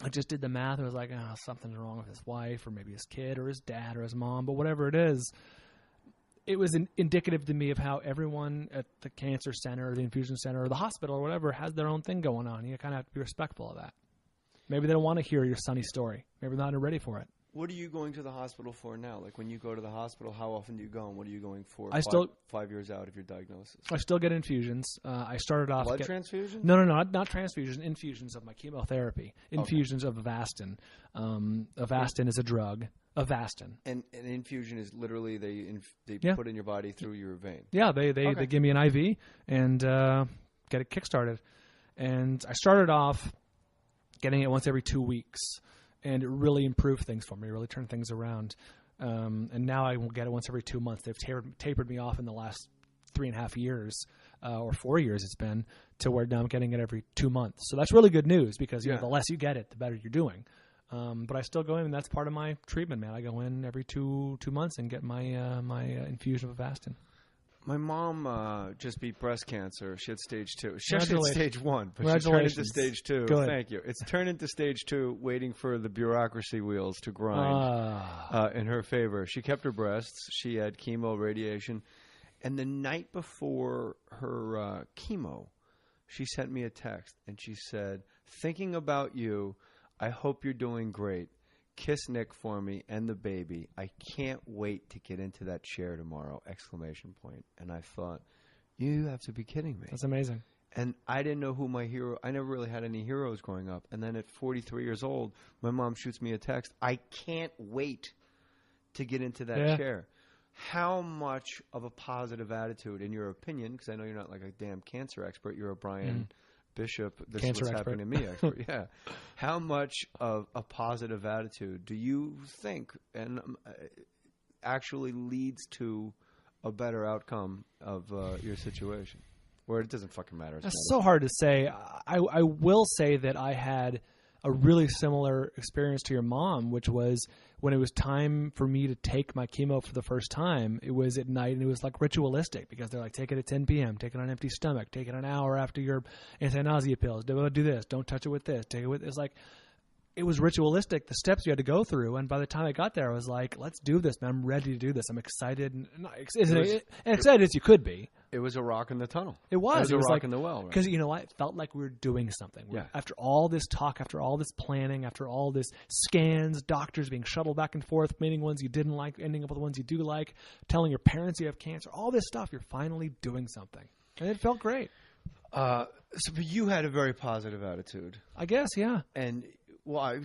I just did the math. I was like, something's wrong with his wife or maybe his kid or his dad or his mom. But whatever it is, it was indicative to me of how everyone at the cancer center or the infusion center or the hospital or whatever has their own thing going on. You kind of have to be respectful of that. Maybe they don't want to hear your sunny story. Maybe they're not ready for it. What are you going to the hospital for now? Like when you go to the hospital, how often do you go, and what are you going for? 5 years out of your diagnosis. I still get infusions. I started off blood transfusion. No, not transfusions. Infusions of my chemotherapy. Infusions of Avastin. Avastin is a drug. Avastin. And an infusion is literally they put in your body through your vein. Yeah, they give me an IV and get it kickstarted. And I started off getting it once every 2 weeks. And it really improved things for me, really turned things around. And now I will get it once every 2 months. They've tapered me off in the last 3.5 years, or 4 years it's been, to where now I'm getting it every 2 months. So that's really good news because the less you get it, the better you're doing. But I still go in, and that's part of my treatment, man. I go in every 2 months and get my infusion of Avastin. My mom just beat breast cancer. She had stage 2. She actually had stage 1, but she turned into stage 2. Good. Thank you. It's turned into stage 2, waiting for the bureaucracy wheels to grind in her favor. She kept her breasts. She had chemo, radiation. And the night before her chemo, she sent me a text, and she said, "Thinking about you, I hope you're doing great. Kiss Nick for me and the baby. I can't wait to get into that chair tomorrow!" ! And I thought, you have to be kidding me. That's amazing. And I didn't know who my hero. I never really had any heroes growing up. And then at 43 years old, my mom shoots me a text. I can't wait to get into that chair. How much of a positive attitude, in your opinion, because I know you're not like a damn cancer expert, you're a Brian Bishop, this cancer is what's expert. happening to me expert. Yeah. How much of a positive attitude do you think and actually leads to a better outcome of your situation? Or it doesn't fucking matter. That's so hard to say. I will say that I had a really similar experience to your mom, which was when it was time for me to take my chemo for the first time. It was at night, and it was like ritualistic because they're like, take it at 10 p.m., take it on an empty stomach, take it an hour after your anti-nausea pills, do this, don't touch it with this, take it with. It's like, it was ritualistic, the steps you had to go through. And by the time I got there, I was like, let's do this, man. I'm ready to do this. I'm excited. And excited as you could be. It was a rock in the tunnel. It was. It was a rock like, in the well. Because, you know what? It felt like we were doing something. After all this talk, after all this planning, after all this scans, doctors being shuttled back and forth, meeting ones you didn't like, ending up with the ones you do like, telling your parents you have cancer, all this stuff, you're finally doing something. And it felt great. But you had a very positive attitude. I guess, yeah. And... Well,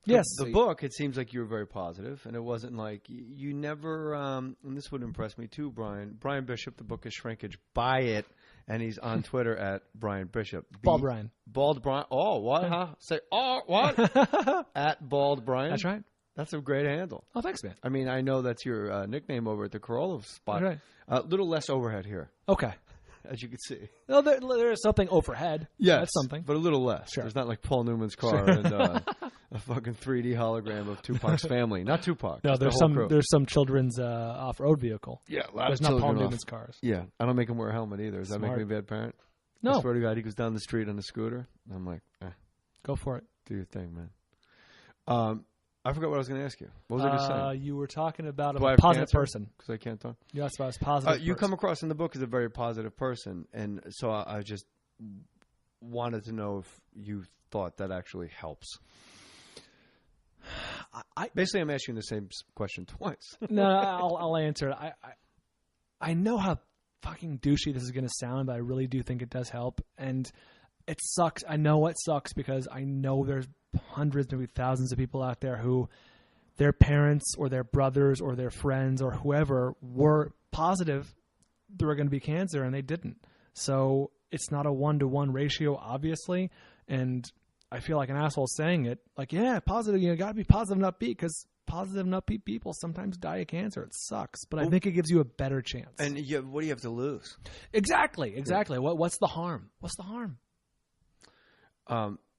yes. The book, it seems like you were very positive, and it wasn't like you never. And this would impress me too, Brian. Brian Bishop. The book is Shrinkage. Buy it, and he's on Twitter at Brian Bishop. Bald Brian. Bald Brian. Oh, what? Huh? Say what? At Bald Brian. That's right. That's a great handle. Oh, thanks, man. I mean, I know that's your nickname over at the Carolla spot. That's right. A little less overhead here. Okay. As you can see. Well, there is something overhead. Yes, that's something. But a little less. Sure. There's not like Paul Newman's car and a fucking 3D hologram of Tupac's family. Not Tupac. No, there's some children's off-road vehicle. Yeah, there's not Paul Newman's cars. Yeah, I don't make him wear a helmet either. Does that make me a bad parent? No. I swear to God, he goes down the street on a scooter. I'm like, go for it. Do your thing, man. I forgot what I was going to ask you. What was I going to say? You were talking about a positive person. Because I can't talk. You asked about a positive You come across in the book as a very positive person, and so I just wanted to know if you thought that actually helps. Basically, I'm asking the same question twice. No, I'll answer it. I know how fucking douchey this is going to sound, but I really do think it does help. And it sucks. I know it sucks because I know there's hundreds, maybe thousands of people out there who their parents or their brothers or their friends or whoever were positive there were going to be cancer and they didn't. So it's not a 1-to-1 ratio, obviously. And I feel like an asshole saying it, like, yeah, positive, you got to be positive and upbeat because positive and upbeat people sometimes die of cancer. It sucks, but I think it gives you a better chance. And what do you have to lose? Exactly. Yeah. What's the harm? What's the harm?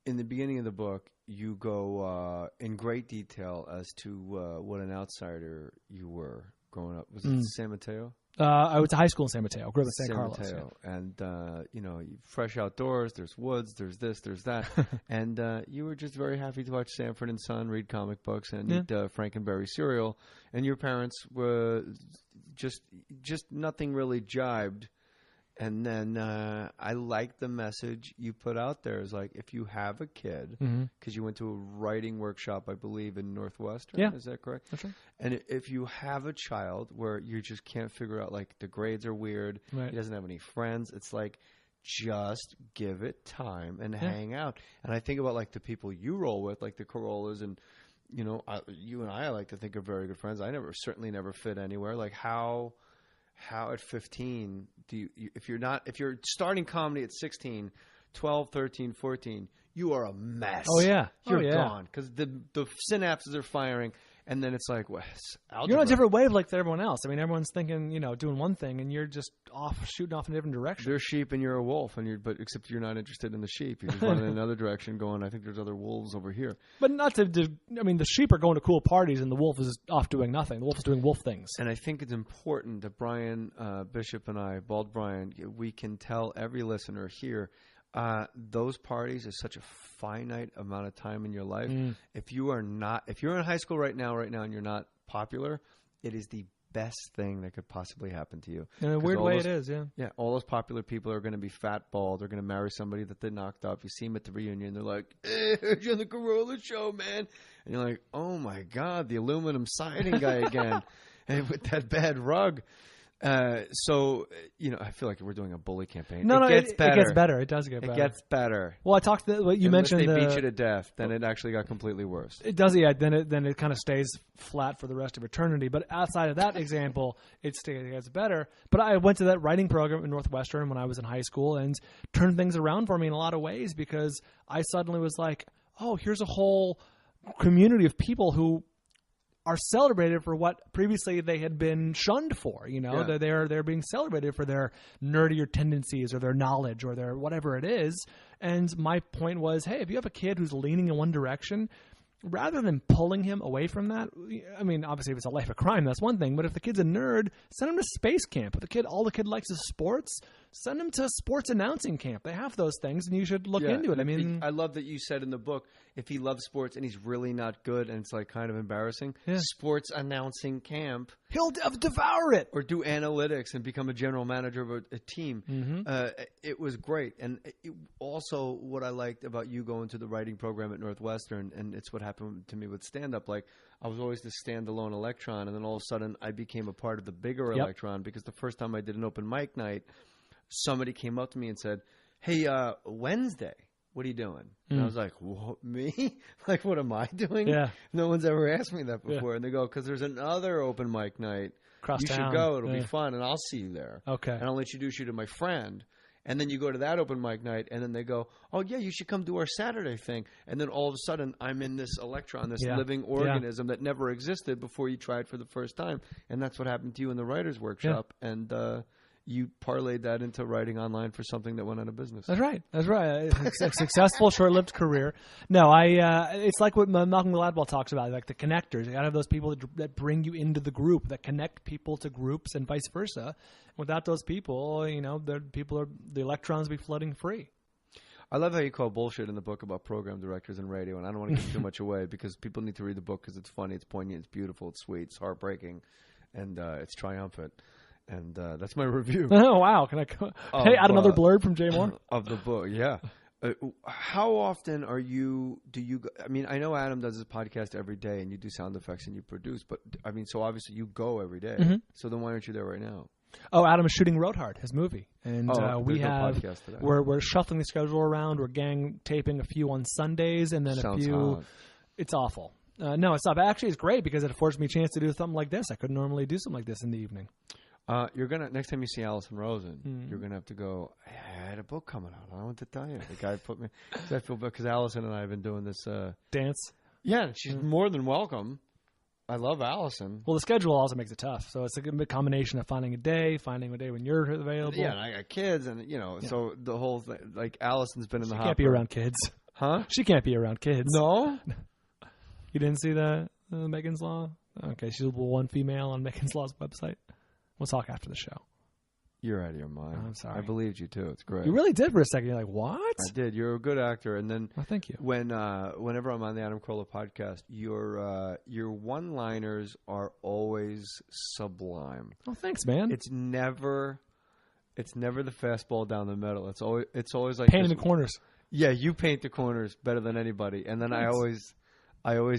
In the beginning of the book, you go in great detail as to what an outsider you were growing up. Was it San Mateo? I went to high school in San Mateo. Grew up in San Carlos. Mateo. Yeah. And, fresh outdoors, there's woods, there's this, there's that. And you were just very happy to watch Sanford and Son, read comic books, and eat Frankenberry cereal. And your parents were just nothing really jibed. And then I like the message you put out there. Is like, if you have a kid, because you went to a writing workshop, I believe, in Northwestern. Yeah. Is that correct? That's right. And if you have a child where you just can't figure out, like, the grades are weird, right. he doesn't have any friends, it's like, just give it time and hang out. And I think about, like, the people you roll with, like the Carollas, and, you know, you and I like to think are very good friends. I certainly never fit anywhere. Like, how at 15 do you if you're starting comedy at 16, 12, 13, 14, you are a mess. Oh yeah. You're gone because the synapses are firing. And then it's like, well, you're on a different wave like everyone else. I mean, everyone's thinking, you know, doing one thing, and you're just shooting off in a different direction. They're sheep, and you're a wolf, but except you're not interested in the sheep. You're just running in another direction, going, I think there's other wolves over here. But not to. I mean, the sheep are going to cool parties, and the wolf is off doing nothing. The wolf is doing wolf things. And I think it's important that Brian Bishop and I, Bald Brian, we can tell every listener here. Those parties is such a finite amount of time in your life. If you're in high school right now, and you're not popular, it is the best thing that could possibly happen to you. In a weird way, it is, yeah. Yeah, all those popular people are going to be fat, bald. They're going to marry somebody that they knocked up. You see them at the reunion, they're like, "Hey, heard you on the Carolla show, man." And you're like, "Oh my God, the aluminum siding guy again, and with that bad rug." So, you know, I feel like we're doing a bully campaign. No, it gets better. It gets better. It does get better. It gets better. Well, I talked. You mentioned they beat you to death, then it actually got completely worse. It does, yeah. Then it kind of stays flat for the rest of eternity. But outside of that example, it gets better. But I went to that writing program in Northwestern when I was in high school and turned things around for me in a lot of ways because I suddenly was like, oh, here's a whole community of people who are celebrated for what previously they had been shunned for. You know, they're being celebrated for their nerdier tendencies or their knowledge or their whatever it is. And my point was, hey, if you have a kid who's leaning in one direction, rather than pulling him away from that, I mean, obviously if it's a life of crime, that's one thing. But if the kid's a nerd, send him to space camp. If all the kid likes is sports, send him to sports announcing camp. They have those things, and you should look into it. I mean, I love that you said in the book, if he loves sports and he's really not good and it's like kind of embarrassing, sports announcing camp. He'll devour it. Or do analytics and become a general manager of a team. It was great. And also what I liked about you going to the writing program at Northwestern, and it's what happened to me with stand-up, like I was always the standalone electron, and then all of a sudden I became a part of the bigger electron because the first time I did an open mic night, somebody came up to me and said, "Hey, Wednesday, what are you doing?" And I was like, "What, me? Like, what am I doing?" Yeah. No one's ever asked me that before. And they go, "Because there's another open mic night. Cross you town. should go. It'll be fun, and I'll see you there. Okay. And I'll introduce you to my friend." And then you go to that open mic night, and then they go, "Oh, yeah, you should come do our Saturday thing." And then all of a sudden, I'm in this electron, this living organism that never existed before you tried for the first time. And that's what happened to you in the writer's workshop. Yeah. And you parlayed that into writing online for something that went out of business. That's right. That's right. It's a successful, short-lived career. No, it's like what Malcolm Gladwell talks about, like the connectors. You got to have those people that bring you into the group, that connect people to groups, and vice versa. Without those people, you know, the electrons be flooding free. I love how you call bullshit in the book about program directors and radio, and I don't want to give too much away because people need to read the book because it's funny, it's poignant, it's beautiful, it's sweet, it's heartbreaking, and it's triumphant. And that's my review. Oh, wow. Can I add another blurb from Jay Mohr? Of the book, yeah. How often I mean, I know Adam does his podcast every day and you do sound effects and you produce, but I mean, so obviously you go every day. Mm-hmm. So then why aren't you there right now? Oh, Adam is shooting Road Hard, his movie. And we're shuffling the schedule around. We're gang taping a few on Sundays and then Sounds a few. Hot. It's awful. No, it's not. Actually, it's great because it affords me a chance to do something like this. I couldn't normally do something like this in the evening. You're gonna next time you see Allison Rosen, you're gonna have to go. I had a book coming out. I don't want to tell you. The guy put me. I feel bad because Allison and I have been doing this dance. Yeah, she's more than welcome. I love Allison. Well, the schedule also makes it tough. So it's a good combination of finding a day when you're available. Yeah, and I got kids, and so the whole thing. Like Allison's been in the hopper. She can't be around kids, huh? She can't be around kids. No, you didn't see that Megan's Law? Okay, she's one female on Megan's Law's website. We'll talk after the show. You're out of your mind. I'm sorry. I believed you too. It's great. You really did for a second. You're like, what? I did. You're a good actor. And then, thank you. Whenever I'm on the Adam Carolla podcast, your one-liners are always sublime. Oh, thanks, man. It's never It's never the fastball down the middle. It's always like painting the corners. Yeah, you paint the corners better than anybody. And then I always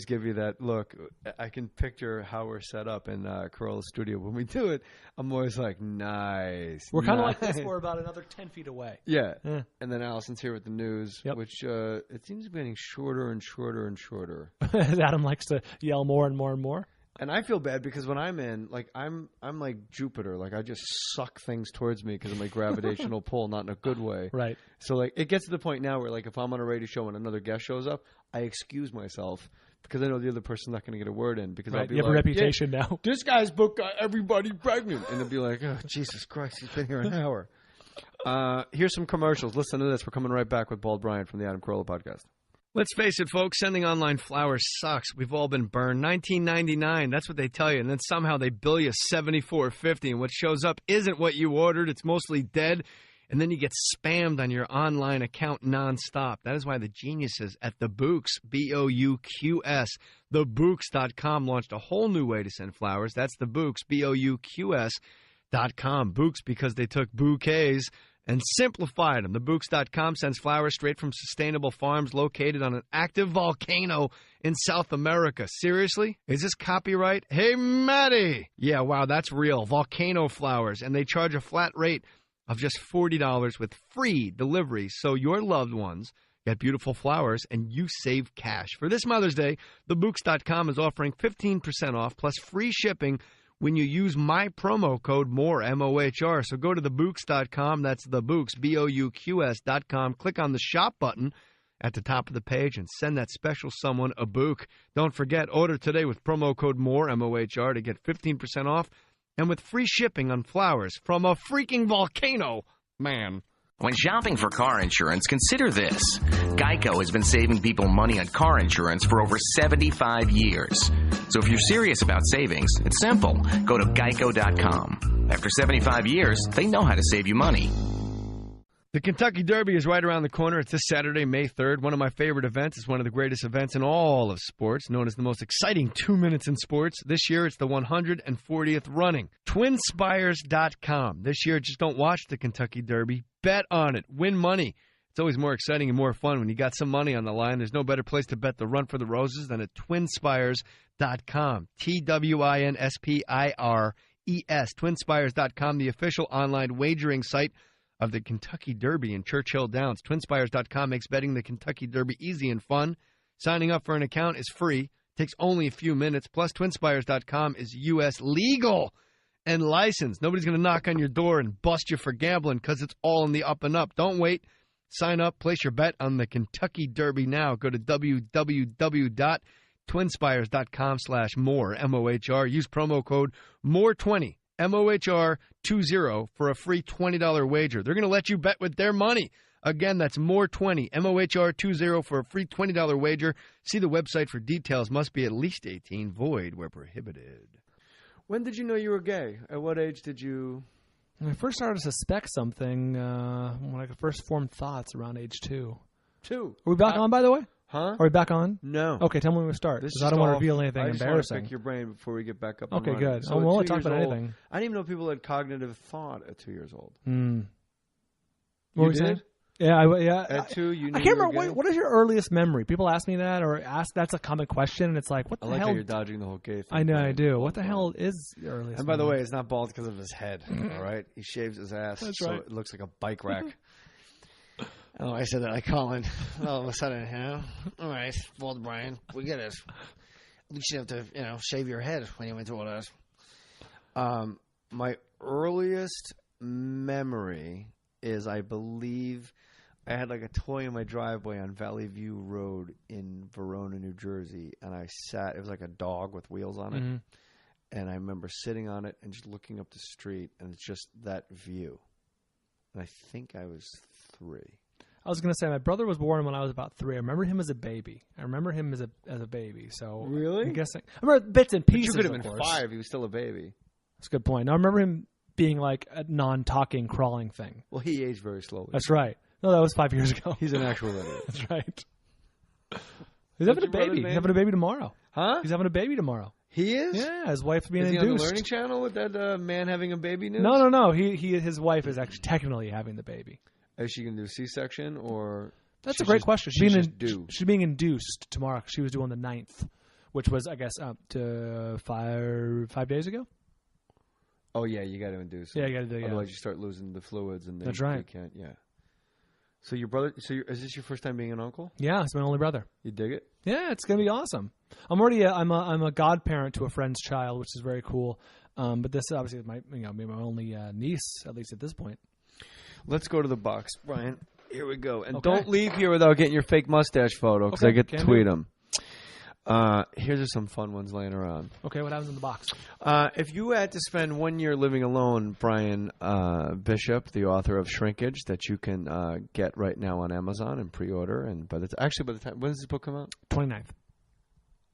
give you that look. I can picture how we're set up in Carolla's studio when we do it. I'm always like, nice. We're kind of like this. We're about another 10 feet away. Yeah. And then Allison's here with the news, which it seems to be getting shorter and shorter and shorter. Adam likes to yell more and more and more. And I feel bad because when I'm in, like I'm like Jupiter, like I just suck things towards me because of my gravitational pull, not in a good way. Right. So like it gets to the point now where like if I'm on a radio show and another guest shows up, I excuse myself because I know the other person's not going to get a word in because I'll be you have like, a reputation now. This guy's book got everybody pregnant, and they'll be like, oh Jesus Christ, he's been here an hour. Here's some commercials. Listen to this. We're coming right back with Bald Bryant from the Adam Carolla podcast. Let's face it, folks, sending online flowers sucks. We've all been burned. $19.99, that's what they tell you. And then somehow they bill you $74.50, and what shows up isn't what you ordered. It's mostly dead. And then you get spammed on your online account nonstop. That is why the geniuses at The Bouqs, B-O-U-Q-S, thebouqs.com launched a whole new way to send flowers. That's The Bouqs, B-O-U-Q-S.com. Bouqs because they took bouquets and simplified them. Thebouqs.com sends flowers straight from sustainable farms located on an active volcano in South America. Seriously? Is this copyright? Hey, Maddie! Yeah, wow, that's real. Volcano flowers. And they charge a flat rate of just $40 with free delivery. So your loved ones get beautiful flowers and you save cash. For this Mother's Day, thebouqs.com is offering 15% off plus free shipping when you use my promo code MOHR, M-O-H-R. So go to thebouqs.com, that's thebouqs, B-O-U-Q-S.com. Click on the shop button at the top of the page and send that special someone a bouq. Don't forget, order today with promo code MOHR, M-O-H-R, to get 15% off and with free shipping on flowers from a freaking volcano. Man. When shopping for car insurance, consider this. Geico has been saving people money on car insurance for over 75 years. So if you're serious about savings, it's simple. Go to geico.com. After 75 years, they know how to save you money. The Kentucky Derby is right around the corner. It's this Saturday, May 3rd. One of my favorite events. It's one of the greatest events in all of sports, known as the most exciting 2 minutes in sports. This year, it's the 140th running. Twinspires.com. This year, just don't watch the Kentucky Derby. Bet on it. Win money. It's always more exciting and more fun when you got some money on the line. There's no better place to bet the Run for the Roses than at twinspires.com. Twinspires. Twinspires.com, the official online wagering site of the Kentucky Derby in Churchill Downs. Twinspires.com makes betting the Kentucky Derby easy and fun. Signing up for an account is free. Takes only a few minutes. Plus, Twinspires.com is U.S. legal and licensed. Nobody's going to knock on your door and bust you for gambling because it's all in the up and up. Don't wait. Sign up. Place your bet on the Kentucky Derby now. Go to www.twinspires.com/more, M-O-H-R. Use promo code MORE20. MOHR20 for a free $20 wager. They're going to let you bet with their money. Again, that's MORE20, MOHR20 for a free $20 wager. See the website for details. Must be at least 18. Void where prohibited. When did you know you were gay? At what age did you? When I first started to suspect something, when I first formed thoughts around age 2. 2? Are we back on, by the way? Huh? Are we back on? No. Okay, tell me when we start. Because I don't want to reveal anything embarrassing. I just want to pick your brain before we get back up. Okay, good. So I won't talk about anything. I didn't even know people had cognitive thought at 2 years old. What you were you saying? Yeah. At 2, you knew I can't you were remember. gay? What is your earliest memory? People ask me that or ask. That's a common question, and it's like, what the hell? I like how you're dodging the whole gay thing. I know, I do. What the hell is your earliest And by the memory? way, it's not bald because of his head, all right? He shaves his ass so it looks like a bike rack. Oh, I said that. I call in all of a sudden, all right, Bald Brian, we get it. At least you have to, shave your head when you went to all that. My earliest memory is, I believe, I had like a toy in my driveway on Valley View Road in Verona, New Jersey, and I sat. It was like a dog with wheels on it, and I remember sitting on it and just looking up the street, and it's just that view. And I think I was 3. I was going to say, my brother was born when I was about 3. I remember him as a baby. So really? I'm guessing. I remember bits and pieces. But you could have been 5. He was still a baby. That's a good point. Now, I remember him being like a non-talking, crawling thing. Well, he aged very slowly. That's right. No, that was 5 years ago. He's an actual idiot. That's right. He's having a baby. He's having a baby tomorrow. Huh? He's having a baby tomorrow. He is? Yeah, his wife's being Is he induced. on the Learning Channel with that man having a baby news? No. His wife is actually technically having the baby. Is she going to do a C-section or? That's a great question. She's being induced tomorrow. She was due on the 9th, which was, I guess, up to 5 days ago. Oh yeah, you got to induce. Yeah, you got to do. Yeah. Otherwise, you start losing the fluids, and then That's right. You can't. Yeah. So your brother? Is this your first time being an uncle? Yeah, it's my only brother. You dig it? Yeah, it's gonna be awesome. I'm a godparent to a friend's child, which is very cool. But this obviously is my only niece, at least at this point. Let's go to the box, Brian. Here we go, and Okay. don't leave here without getting your fake mustache photo because I get to tweet them. Here's some fun ones laying around. Okay, what happens in the box? If you had to spend 1 year living alone, Brian Bishop, the author of Shrinkage, that you can get right now on Amazon and pre-order, and by the time, when does this book come out? 29th.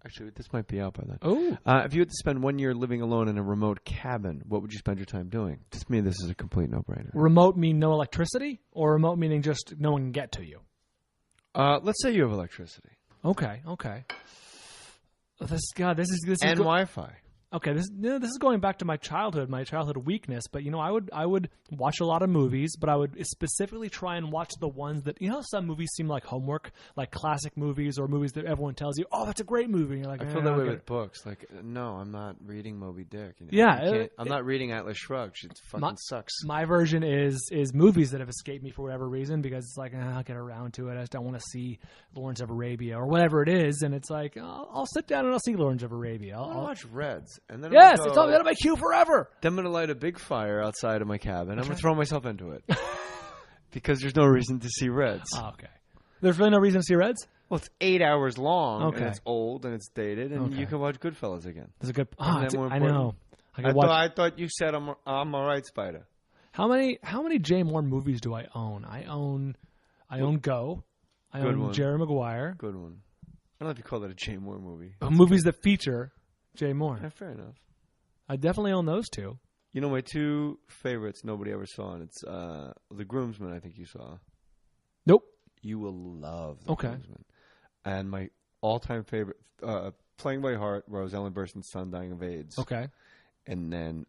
Actually, this might be out by then. Oh. If you had to spend 1 year living alone in a remote cabin, what would you spend your time doing? To me, this is a complete no-brainer. Remote mean no electricity, or remote meaning just no one can get to you? Let's say you have electricity. Okay. This is and Wi-Fi. Okay, this is going back to my childhood weakness. But I would watch a lot of movies, but I would specifically try and watch the ones that some movies seem like homework, like classic movies or movies that everyone tells you, oh, that's a great movie. And you're like, I feel that way with books. Like, no, I'm not reading Moby Dick. I'm not reading Atlas Shrugged. It fucking sucks. My version is movies that have escaped me for whatever reason because it's like I'll get around to it. I just don't want to see Lawrence of Arabia or whatever it is, and it's like I'll sit down and I'll see Lawrence of Arabia. I'll watch Reds. And then yes, it's all that'll make you forever. Then I'm going to light a big fire outside of my cabin. I'm going to throw myself into it. Because there's no reason to see Reds. Oh, okay. There's really no reason to see Reds? Well, it's 8 hours long, okay. and it's old, and it's dated, and you can watch Goodfellas again. That's a good... I know. I thought you said I'm all right, Spider. How many Jay Mohr movies do I own? I own Go. I own Jerry Maguire. Good one. I don't know if you call that a Jay Mohr movie. Movies that feature Jay Mohr. Yeah, fair enough. I definitely own those two. You know, my two favorites nobody ever saw, and it's The Groomsman, I think you saw. Nope. You will love The Groomsman. And my all-time favorite, Playing by Heart, where I was Ellen Burstyn's son dying of AIDS. Okay. And then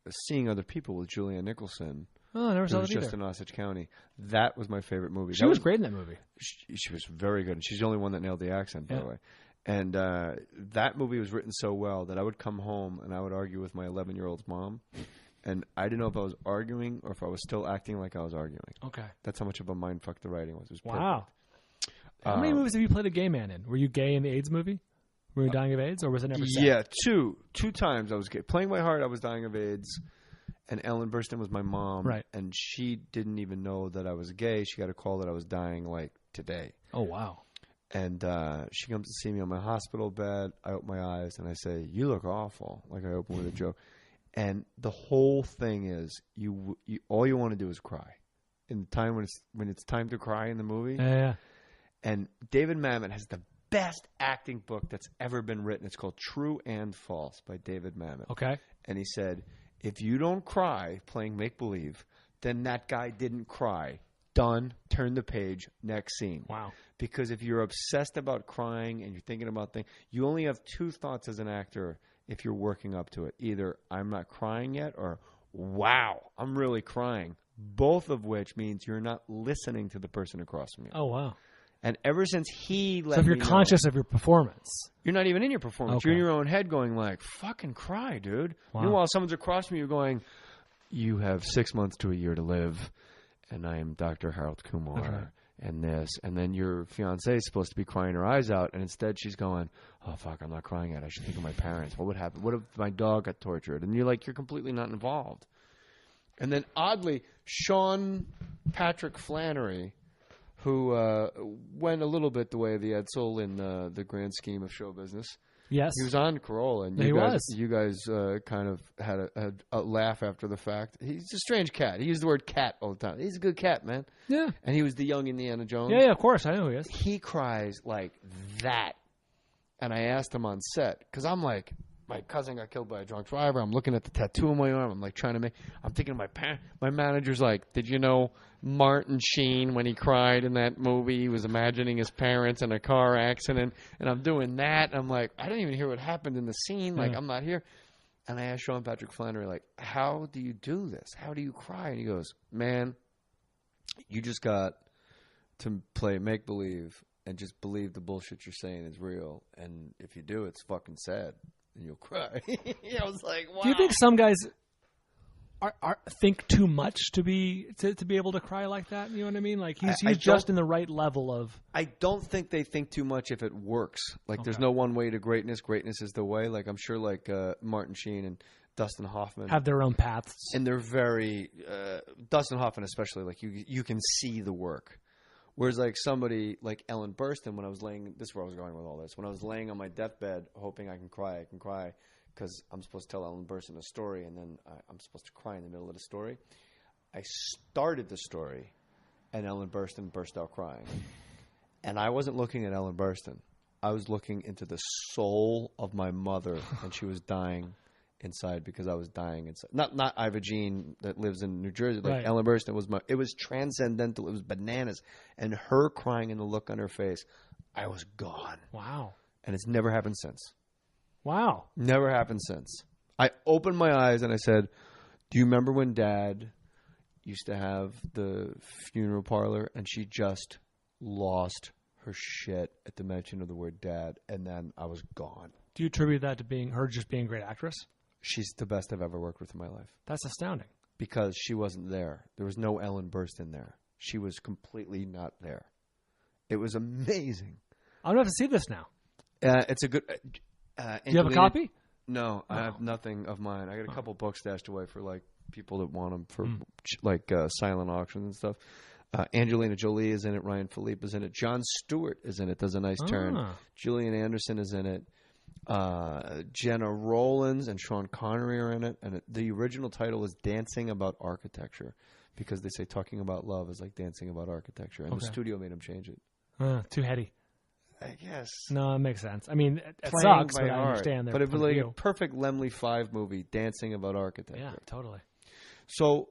Seeing Other People with Julianne Nicholson. Oh, I never saw that either. Just in Osage County. That was my favorite movie. She was great in that movie. She was very good. And she's the only one that nailed the accent, by the way. And that movie was written so well that I would come home and I would argue with my 11-year-old's mom. And I didn't know if I was arguing or if I was still acting like I was arguing. Okay. That's how much of a mindfuck the writing was. It was wow. How many movies have you played a gay man in? Were you gay in the AIDS movie? Were you dying of AIDS, or was it never said? Yeah, two times I was gay. Playing by Heart, I was dying of AIDS. And Ellen Burstyn was my mom. Right. And she didn't even know that I was gay. She got a call that I was dying, like, today. Oh, wow. And she comes to see me on my hospital bed. I open my eyes and I say, "You look awful." Like I open with a joke. And the whole thing is, you all you want to do is cry. In the time when it's time to cry in the movie. Yeah. And David Mamet has the best acting book that's ever been written. It's called True and False by David Mamet. Okay. And he said, if you don't cry playing make-believe, then that guy didn't cry. Done. Turn the page. Next scene. Wow. Because if you're obsessed about crying and you're thinking about things, you only have two thoughts as an actor if you're working up to it. Either I'm not crying yet or wow, I'm really crying. Both of which means you're not listening to the person across from you. Oh, wow. And ever since he let me know. So if you're conscious of your performance. You're not even in your performance. Okay. You're in your own head going like, fucking cry, dude. Wow. Meanwhile, someone's across from you going, you have 6 months to a year to live, and I am Dr. Harold Kumar. Okay. And this, and then your fiancée is supposed to be crying her eyes out, and instead she's going, oh, fuck, I'm not crying yet. I should think of my parents. What would happen? What if my dog got tortured? And you're like, you're completely not involved. And then, oddly, Sean Patrick Flannery, who went a little bit the way of the Edsel in the grand scheme of show business. Yes. He was on Carolla, and you guys kind of had a laugh after the fact. He's a strange cat. He used the word cat all the time. He's a good cat, man. Yeah. And he was the young Indiana Jones. Yeah, of course. I know who he is. He cries like that. And I asked him on set, because I'm like, my cousin got killed by a drunk driver. I'm looking at the tattoo on my arm. I'm like trying to I'm thinking of my manager's like, did you know Martin Sheen, when he cried in that movie, he was imagining his parents in a car accident, and I'm doing that. I'm like, I didn't even hear what happened in the scene. Like, I'm not here. And I asked Sean Patrick Flannery, like, how do you do this? How do you cry? And he goes, man, you just got to play make-believe and just believe the bullshit you're saying is real. And if you do, it's fucking sad, and you'll cry. I was like, wow. Do you think some guys think too much to be able to cry like that? You know what I mean? Like he's just in the right level of. I don't think they think too much if it works. Like there's no one way to greatness. Greatness is the way. Like I'm sure like Martin Sheen and Dustin Hoffman have their own paths, and they're very Dustin Hoffman especially. Like you can see the work. Whereas like somebody like Ellen Burstyn, when I was laying, this is where I was going with all this. When I was laying on my deathbed, hoping I can cry because I'm supposed to tell Ellen Burstyn a story, and then I'm supposed to cry in the middle of the story. I started the story, and Ellen Burstyn burst out crying. And I wasn't looking at Ellen Burstyn. I was looking into the soul of my mother, and she was dying inside because I was dying inside. Not Iva Jean that lives in New Jersey. Like Ellen Burstyn was it was transcendental. It was bananas. And her crying and the look on her face, I was gone. Wow. And it's never happened since. Wow. Never happened since. I opened my eyes and I said, do you remember when Dad used to have the funeral parlor and she just lost her shit at the mention of the word Dad, and then I was gone. Do you attribute that to being her just being a great actress? She's the best I've ever worked with in my life. That's astounding. Because she wasn't there. There was no Ellen Burstyn there. She was completely not there. It was amazing. I'm going to have to see this now. It's a good... do you have a copy? No, I have nothing of mine. I got a couple books stashed away for like people that want them for like silent auctions and stuff. Angelina Jolie is in it. Ryan Philippe is in it. Jon Stewart is in it. Does a nice turn. Gillian Anderson is in it. Jenna Rollins and Sean Connery are in it. And the original title is Dancing About Architecture, because they say talking about love is like dancing about architecture. And the studio made them change it. Too heady. I guess. No, it makes sense. I mean, it sucks, but I understand. But it was like a perfect Lemley 5 movie, dancing about architecture. Yeah, totally. So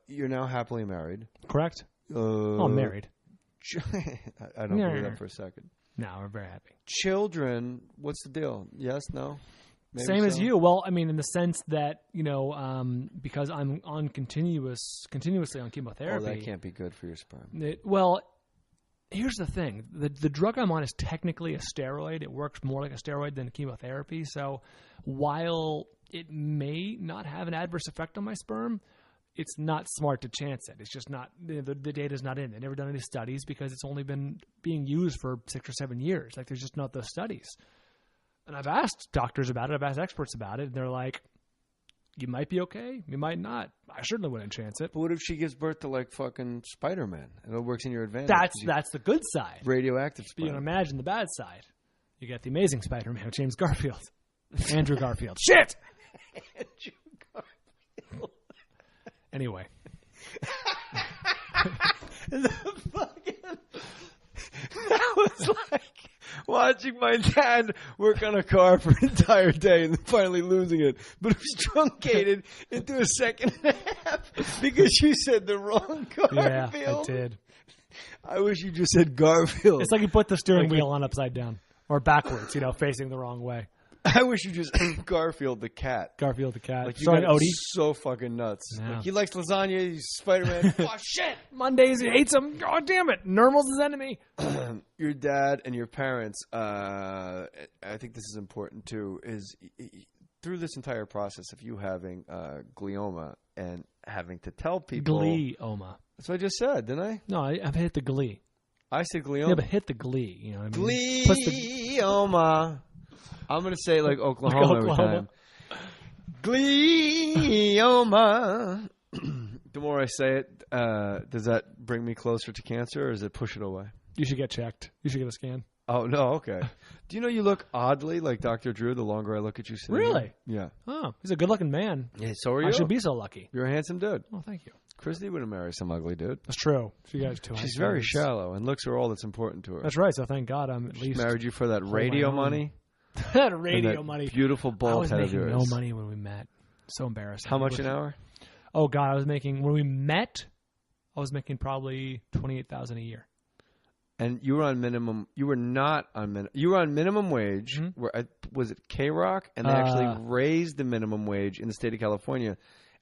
you're now happily married. Correct. I'm married. I don't believe that for a second. No, we're very happy. Children, what's the deal? Yes, no? Maybe Same as you. Well, I mean, in the sense that, you know, because I'm on continuously on chemotherapy. Oh, that can't be good for your sperm. Here's the thing. The drug I'm on is technically a steroid. It works more like a steroid than chemotherapy. So while it may not have an adverse effect on my sperm, it's not smart to chance it. It's just not, the data's not in. They've never done any studies because it's only been being used for 6 or 7 years. Like, there's just not those studies. And I've asked doctors about it. I've asked experts about it. And they're like, you might be okay. You might not. I certainly wouldn't chance it. But what if she gives birth to like fucking Spider-Man and it works in your advantage? That's the good side. Radioactive Spider-Man. You can imagine the bad side. You get the amazing Spider-Man with James Garfield. Andrew Garfield. Shit! Andrew Garfield. Anyway. That was like watching my dad work on a car for an entire day and then finally losing it. But it was truncated into a second and a half because you said the wrong Garfield. Yeah, I did. I wish you just said Garfield. It's like you put the steering wheel on upside down or backwards, facing the wrong way. I wish you just Garfield the cat. Garfield the cat. Like, you got Odie. So fucking nuts. Yeah. Like, he likes lasagna. He's Spider-Man. Oh, shit. Mondays, he hates him. God damn it. Normal's his enemy. Your dad and your parents, I think this is important too, is through this entire process of you having glioma and having to tell people. Glioma. That's what I just said, didn't I? No, I've hit the glee. I said glioma. Yeah, but hit the glee. You know what I mean? Glioma. I'm going to say like Oklahoma every time. Glioma. The more I say it, does that bring me closer to cancer or does it push it away? You should get checked. You should get a scan. Oh, no, okay. Do you know you look oddly like Dr. Drew the longer I look at you? Really? Here? Yeah. Oh, he's a good-looking man. Yeah, so are you. I should be so lucky. You're a handsome dude. Oh, thank you. Christy wouldn't marry some ugly dude. That's true. She got too. She's very shallow, and looks are all that's important to her. That's right. So thank God I'm at least married you for that radio money. Radio money. Beautiful bald head of yours. I was making no money when we met. So embarrassing. How much an hour? Oh God, I was making when we met. I was making probably $28,000 a year. And you were on minimum. You were not on minimum. You were on minimum wage. Mm-hmm. Was it K-Rock? And they actually raised the minimum wage in the state of California.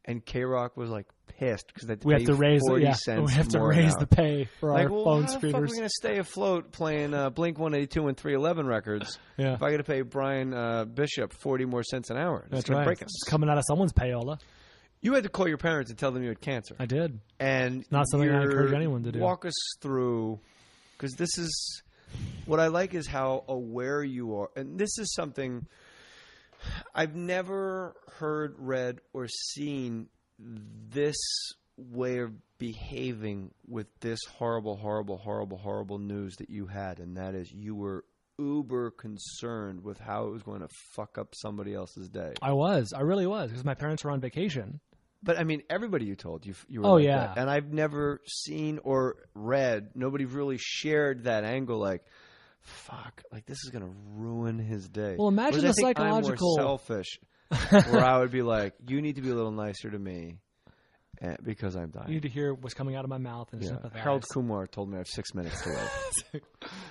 And K-Rock was like pissed because they have to raise 40 cents. We have to raise the pay for our phone screeners. How the fuck are we going to stay afloat playing Blink 182 and 311 records if I got to pay Brian Bishop 40 more cents an hour? That's right. Break us. It's coming out of someone's payola. You had to call your parents and tell them you had cancer. I did. And it's not something I encourage anyone to do. Walk us through, because this is what I like is how aware you are. And this is something I've never heard, read, or seen this way of behaving with this horrible, horrible, horrible, horrible news that you had. And that is you were uber concerned with how it was going to fuck up somebody else's day. I really was, because my parents were on vacation. But I mean, everybody you told you were. Oh like yeah, that. And I've never seen or read. Nobody really shared that angle. Like, fuck, like this is gonna ruin his day. Well, imagine the psychological. I'm more selfish, where I would be like, you need to be a little nicer to me, because I'm dying. You need to hear what's coming out of my mouth and sympathize. Harold Kumar told me I have 6 minutes to live.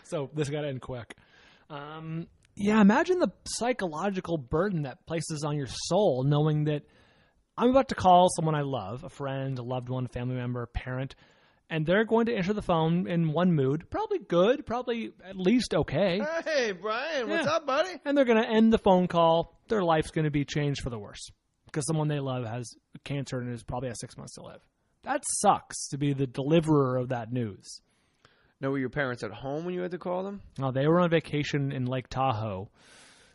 So this got to end quick. Yeah, imagine the psychological burden that places on your soul, knowing that I'm about to call someone I love, a friend, a loved one, a family member, a parent, and they're going to answer the phone in one mood, probably good, probably at least okay. Hey, Brian, what's up, buddy? And they're going to end the phone call. Their life's going to be changed for the worse because someone they love has cancer and probably has 6 months to live. That sucks to be the deliverer of that news. Now, were your parents at home when you had to call them? No, they were on vacation in Lake Tahoe.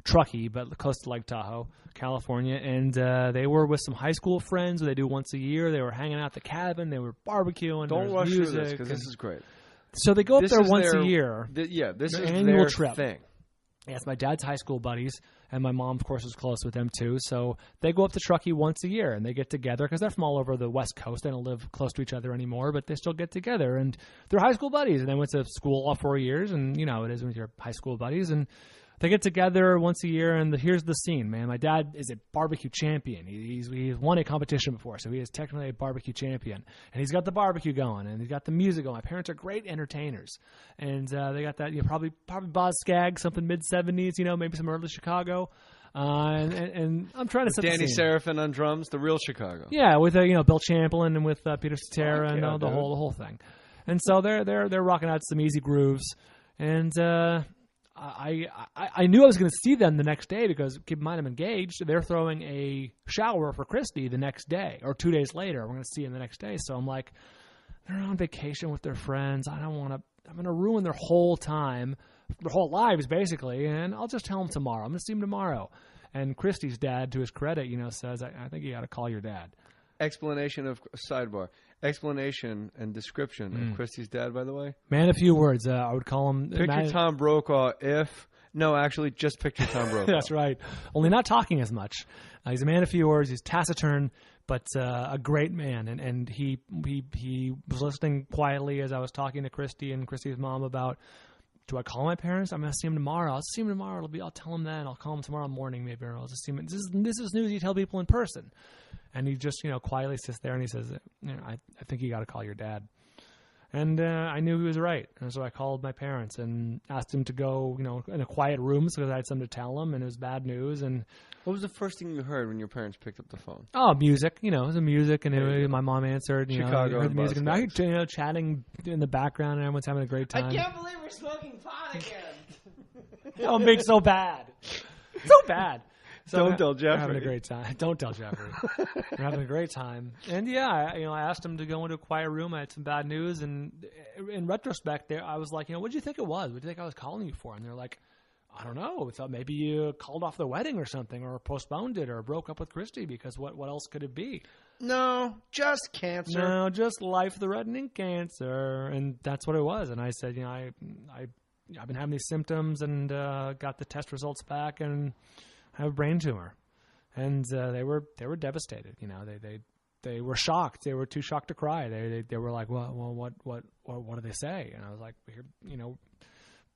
Truckee, but close to Lake Tahoe, California, and they were with some high school friends. They do once a year. They were hanging out at the cabin. They were barbecuing. Don't rush music, through this because this is great. So they go up there once a year. This is annual their trip. thing. Yes, my dad's high school buddies, and my mom, of course, is close with them too. So they go up to Truckee once a year, and they get together because they're from all over the West Coast. They don't live close to each other anymore, but they still get together, and they're high school buddies. And they went to school all 4 years, and you know it is with your high school buddies, and they get together once a year, and here's the scene, man. My dad is a barbecue champion. He's won a competition before, so he is technically a barbecue champion. And he's got the barbecue going, and he's got the music going. My parents are great entertainers, and they got that, probably Boz Scaggs, something mid-'70s, maybe some early Chicago. And I'm trying to set Danny the scene. Seraphin on drums, the real Chicago. Yeah, with Bill Champlin and with Peter Cetera and the whole thing. And so they're rocking out some easy grooves, and I knew I was going to see them the next day because, keep in mind, I'm engaged. They're throwing a shower for Christy the next day or 2 days later. We're going to see them the next day. So I'm like, they're on vacation with their friends. I'm going to ruin their whole time, their whole lives, basically, and I'll just tell them tomorrow. I'm going to see them tomorrow. And Christy's dad, to his credit, says, I think you got to call your dad. Explanation and description of Christy's dad, by the way. Man, a few words. I would call him. Picture Tom Brokaw just picture Tom Brokaw. That's right. Only not talking as much. He's a man of few words. He's taciturn, but a great man. And he was listening quietly as I was talking to Christy and Christy's mom about, do I call my parents? I'm going to see him tomorrow. I'll see him tomorrow. I'll tell him then. I'll call him tomorrow morning maybe. Or I'll just see him. This is news you tell people in person. And he just, quietly sits there and he says, I think you got to call your dad. And I knew he was right. And so I called my parents and asked him to go, in a quiet room because I had something to tell them, and it was bad news. And what was the first thing you heard when your parents picked up the phone? Oh, music. It was a music, and my mom answered. Chicago, heard music, and I, chatting in the background, and everyone's having a great time. I can't believe we're smoking pot again. Don't make so bad. So bad. So don't tell Jeffrey. We're having a great time. Don't tell Jeffrey. We're having a great time. And I asked him to go into a quiet room. I had some bad news, and in retrospect, I was like, what did you think it was? What did you think I was calling you for? And they're like, I don't know. We thought maybe you called off the wedding or something, or postponed it, or broke up with Christy, because what else could it be? No, just cancer. No, just life-threatening cancer, and that's what it was. And I said, I've been having these symptoms, and got the test results back, and I have a brain tumor. And they were devastated. They were shocked. They were too shocked to cry. They were like, well, what do they say? And I was like,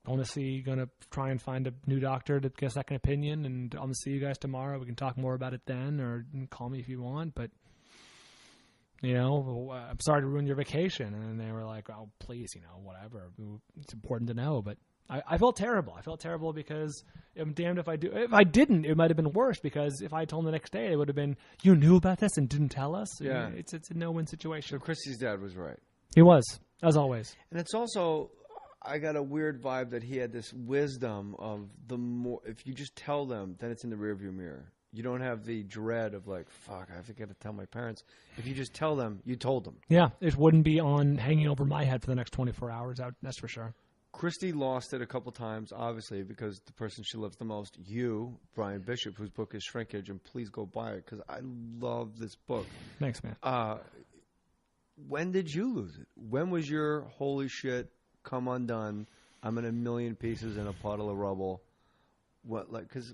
going to try and find a new doctor to get a second opinion, and I'm going to see you guys tomorrow. We can talk more about it then, or call me if you want. But, I'm sorry to ruin your vacation. And they were like, oh, please, whatever. It's important to know. But I felt terrible. I felt terrible because I'm damned if I do. If I didn't, it might have been worse, because if I told them the next day, it would have been, you knew about this and didn't tell us. Yeah. It's a no-win situation. So Christy's dad was right. He was, as always. And it's also, I got a weird vibe that he had this wisdom of if you just tell them, then it's in the rearview mirror. You don't have the dread of like, fuck, I have to tell my parents. If you just tell them, you told them. Yeah, it wouldn't be on hanging over my head for the next 24 hours. That's for sure. Christy lost it a couple times, obviously, because the person she loves the most, you, Brian Bishop, whose book is Shrinkage, and please go buy it because I love this book. Thanks, man. When did you lose it? When was your holy shit, come undone, I'm in a million pieces in a puddle of rubble? Because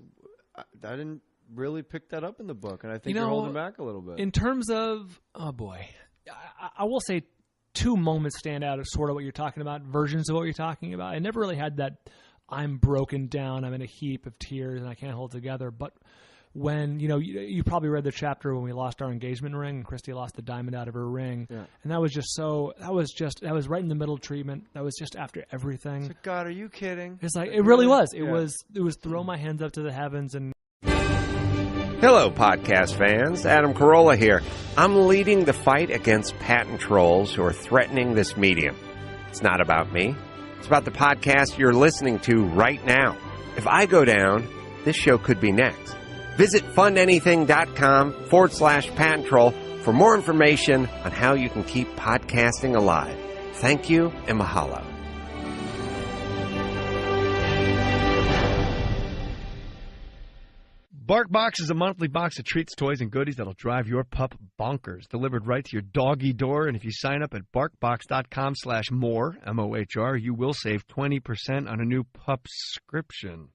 I didn't really pick that up in the book, and I think you're holding back a little bit. In terms of, oh boy, I will say two moments stand out of sort of what you're talking about, versions of what you're talking about. I never really had that I'm broken down, I'm in a heap of tears, and I can't hold together. But when, you probably read the chapter when we lost our engagement ring and Christy lost the diamond out of her ring. Yeah. And that was right in the middle of treatment. That was just after everything. Like, God, are you kidding? It's like, it really was. It was throw my hands up to the heavens and... Hello, podcast fans. Adam Carolla here. I'm leading the fight against patent trolls who are threatening this medium. It's not about me. It's about the podcast you're listening to right now. If I go down, this show could be next. Visit fundanything.com/patent troll for more information on how you can keep podcasting alive. Thank you and mahalo. BarkBox is a monthly box of treats, toys, and goodies that'll drive your pup bonkers. Delivered right to your doggy door. And if you sign up at barkbox.com/Mohr, M-O-H-R, you will save 20% on a new pup subscription.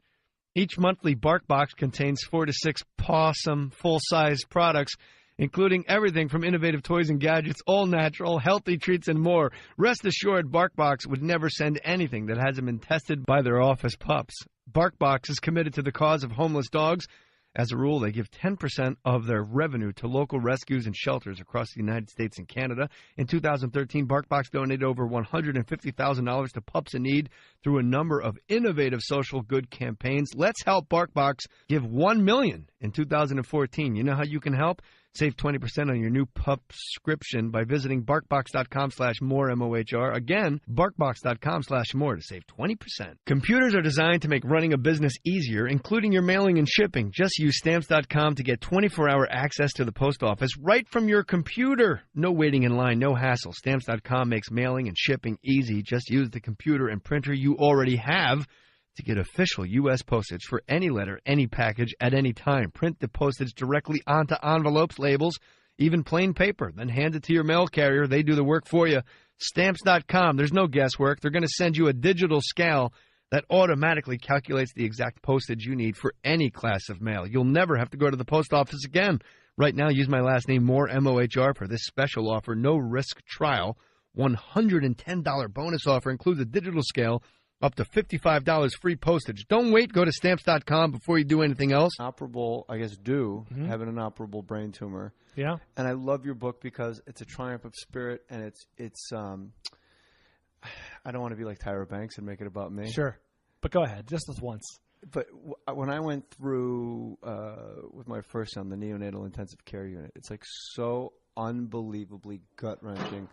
Each monthly BarkBox contains 4 to 6 pawsome, full-size products, including everything from innovative toys and gadgets, all natural, healthy treats, and more. Rest assured, BarkBox would never send anything that hasn't been tested by their office pups. BarkBox is committed to the cause of homeless dogs. As a rule, they give 10% of their revenue to local rescues and shelters across the United States and Canada. In 2013, BarkBox donated over $150,000 to pups in need through a number of innovative social good campaigns. Let's help BarkBox give $1 million in 2014. You know how you can help? Save 20% on your new pup subscription by visiting barkbox.com/Mohr, M-O-H-R. Again, barkbox.com/Mohr to save 20%. Computers are designed to make running a business easier, including your mailing and shipping. Just use Stamps.com to get 24-hour access to the post office right from your computer. No waiting in line, no hassle. Stamps.com makes mailing and shipping easy. Just use the computer and printer you already have to get official U.S. postage for any letter, any package, at any time. Print the postage directly onto envelopes, labels, even plain paper. Then hand it to your mail carrier. They do the work for you. Stamps.com. There's no guesswork. They're going to send you a digital scale that automatically calculates the exact postage you need for any class of mail. You'll never have to go to the post office again. Right now, use my last name, Mohr, M-O-H-R, for this special offer. No risk trial. $110 bonus offer includes a digital scale, up to $55 free postage. Don't wait. Go to Stamps.com before you do anything else. Having an inoperable brain tumor. Yeah. And I love your book because it's a triumph of spirit, and it's I don't want to be like Tyra Banks and make it about me. Sure. But go ahead. Just this once. But when I went through with my first son, the neonatal intensive care unit, it's like so unbelievably gut-wrenching.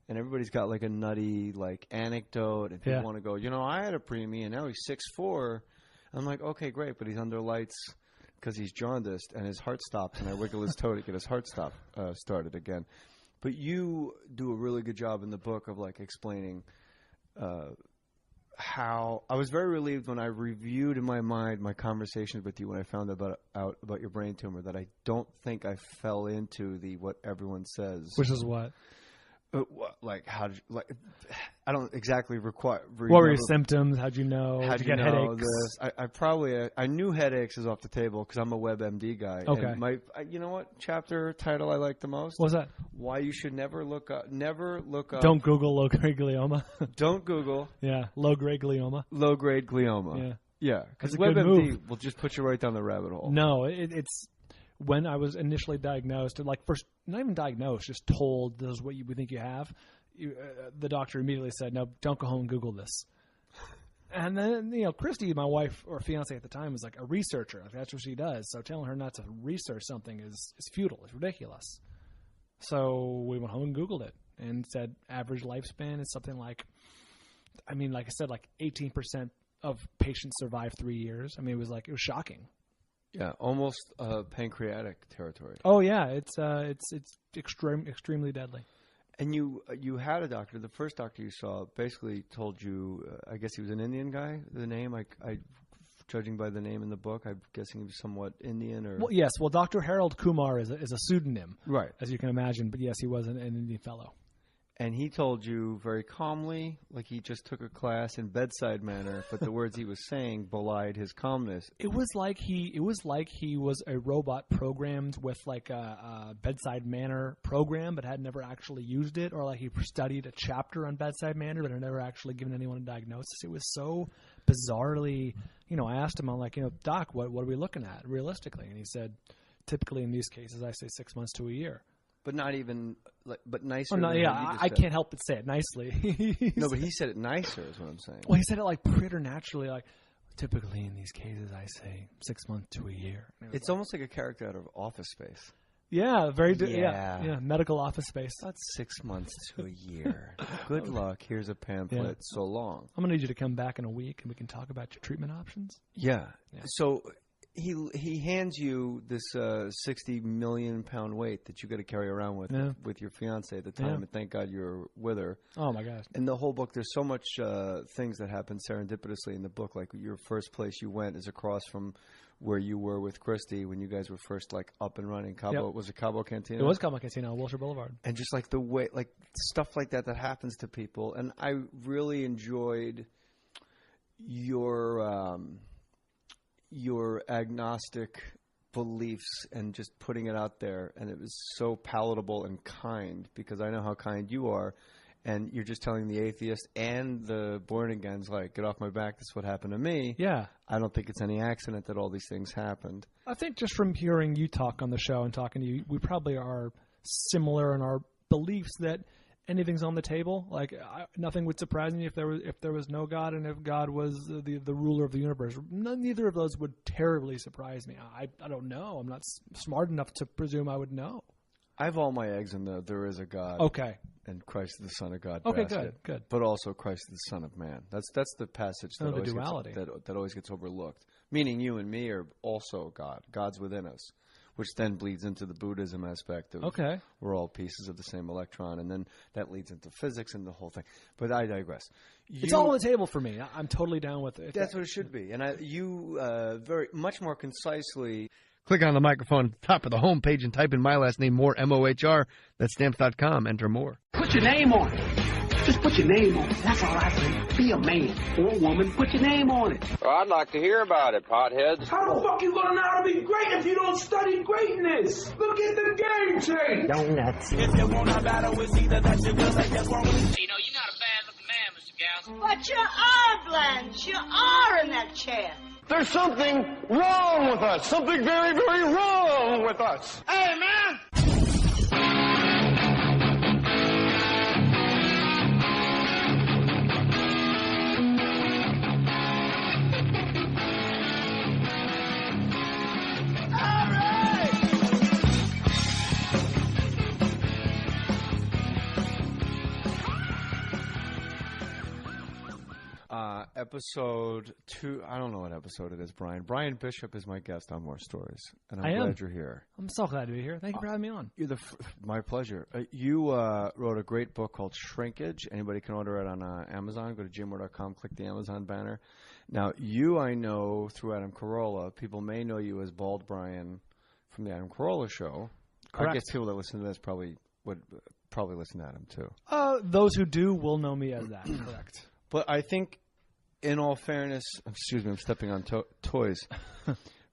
And everybody's got like a nutty like anecdote. If you want to go, I had a preemie and now he's 6'4". I'm like, okay, great, but he's under lights because he's jaundiced and his heart stops, and I wiggle his toe to get his heart started again. But you do a really good job in the book of like explaining how I was very relieved when I reviewed in my mind my conversations with you when I found out about your brain tumor that I don't think I fell into what everyone says. Which is what? Like how did you, I don't exactly require. What were your symptoms? How'd you know? How'd you you get know headaches? this? I knew headaches is off the table because I'm a WebMD guy. Okay. And you know what chapter title I like the most? What's that? Why you should never look up. Don't Google low grade glioma. Don't Google. Yeah, low grade glioma. Low grade glioma. Yeah. Yeah, because That's a good WebMD move. will just put you right down the rabbit hole. No, it's when I was initially diagnosed, first not even diagnosed, just told this is what we think you have. The doctor immediately said, "No, don't go home and Google this." And then Christy, my wife or fiance at the time, was like a researcher. Like, that's what she does. So telling her not to research something is futile. It's ridiculous. So we went home and Googled it and said average lifespan is something like, like I said, like 18% of patients survive 3 years. It was shocking. Yeah, almost pancreatic territory. Oh yeah, it's extremely deadly. And you had a doctor. The first doctor you saw basically told you. I guess he was an Indian guy. The name, I judging by the name in the book, I'm guessing he was somewhat Indian or. Well, yes. Well, Dr. Harold Kumar is a pseudonym, right? As you can imagine. But yes, he was an Indian fellow. And he told you very calmly, like he just took a class in bedside manner, but the words he was saying belied his calmness. It was like he was a robot programmed with like a bedside manner program, but had never actually used it, or like he studied a chapter on bedside manner, but had never actually given anyone a diagnosis. It was so bizarrely, I asked him, I'm like, Doc, what are we looking at realistically? And he said, typically in these cases, I say 6 months to a year. But not even, but nicer. Oh, no, yeah, I can't help but say it nicely. No, but he said it nicer is what I'm saying. Well, he said it like preternaturally, like typically in these cases I say 6 months to a year. It's almost like a character out of Office Space. Yeah, yeah, medical Office Space. That's 6 months to a year. Good luck. Here's a pamphlet. Yeah. So long. I'm gonna need you to come back in a week and we can talk about your treatment options. Yeah. So. He hands you this 60 million pound weight that you got to carry around with your fiance at the time, and thank God you're with her. Oh my gosh! In the whole book, there's so much things that happen serendipitously in the book. Like your first place you went is across from where you were with Christy when you guys were first up and running. Cabo was it Cabo Cantina? It was Cabo Cantina on Wilshire Boulevard. And just like the way, stuff like that happens to people, and I really enjoyed your agnostic beliefs and just putting it out there, and it was so palatable and kind because I know how kind you are, and you're just telling the atheist and the born agains get off my back, this is what happened to me. Yeah. I don't think it's any accident that all these things happened. I think just from hearing you talk on the show and talking to you, we probably are similar in our beliefs that anything's on the table. Nothing would surprise me if there was no God, and if God was the ruler of the universe. Neither of those would terribly surprise me. I don't know. I'm not smart enough to presume I would know. I have all my eggs in the there is a God. Okay. And Christ the Son of God. Okay, basket, good. But also Christ the Son of Man. That's the passage that always duality. That always gets overlooked. Meaning you and me are also God. God's within us. Which then bleeds into the Buddhism aspect of we're all pieces of the same electron, and then that leads into physics and the whole thing. But I digress. It's all on the table for me. I'm totally down with it. That's what it should be. And you very much more concisely. Click on the microphone at the top of the home page and type in my last name, Mohr, M-O-H-R. That's stamps.com. Enter Mohr. Put your name on it. Just put your name on it. That's all I say. Be a man or a woman. Put your name on it. Well, I'd like to hear about it, potheads. How the fuck you gonna know how to be great if you don't study greatness? Look at the game change. Donuts. If you want a battle, it's either that you will like that one. You're not a bad-looking man, Mr. Gals. But you are, Blanche. You are in that chair. There's something wrong with us. Something very, very wrong with us. Hey, man! Episode 2. I don't know what episode it is, Brian. Brian Bishop is my guest on Mohr Stories, and I'm glad you're here. I'm so glad to be here. Thank you for having me on. You're my pleasure. You wrote a great book called Shrinkage. Anybody can order it on Amazon. Go to jmohr.com, click the Amazon banner. Now, I know through Adam Carolla. People may know you as Bald Brian from the Adam Carolla Show. Correct. I guess people that listen to this probably would probably listen to Adam too. Those who do will know me as that. Correct. But I think, in all fairness, excuse me, I'm stepping on toys.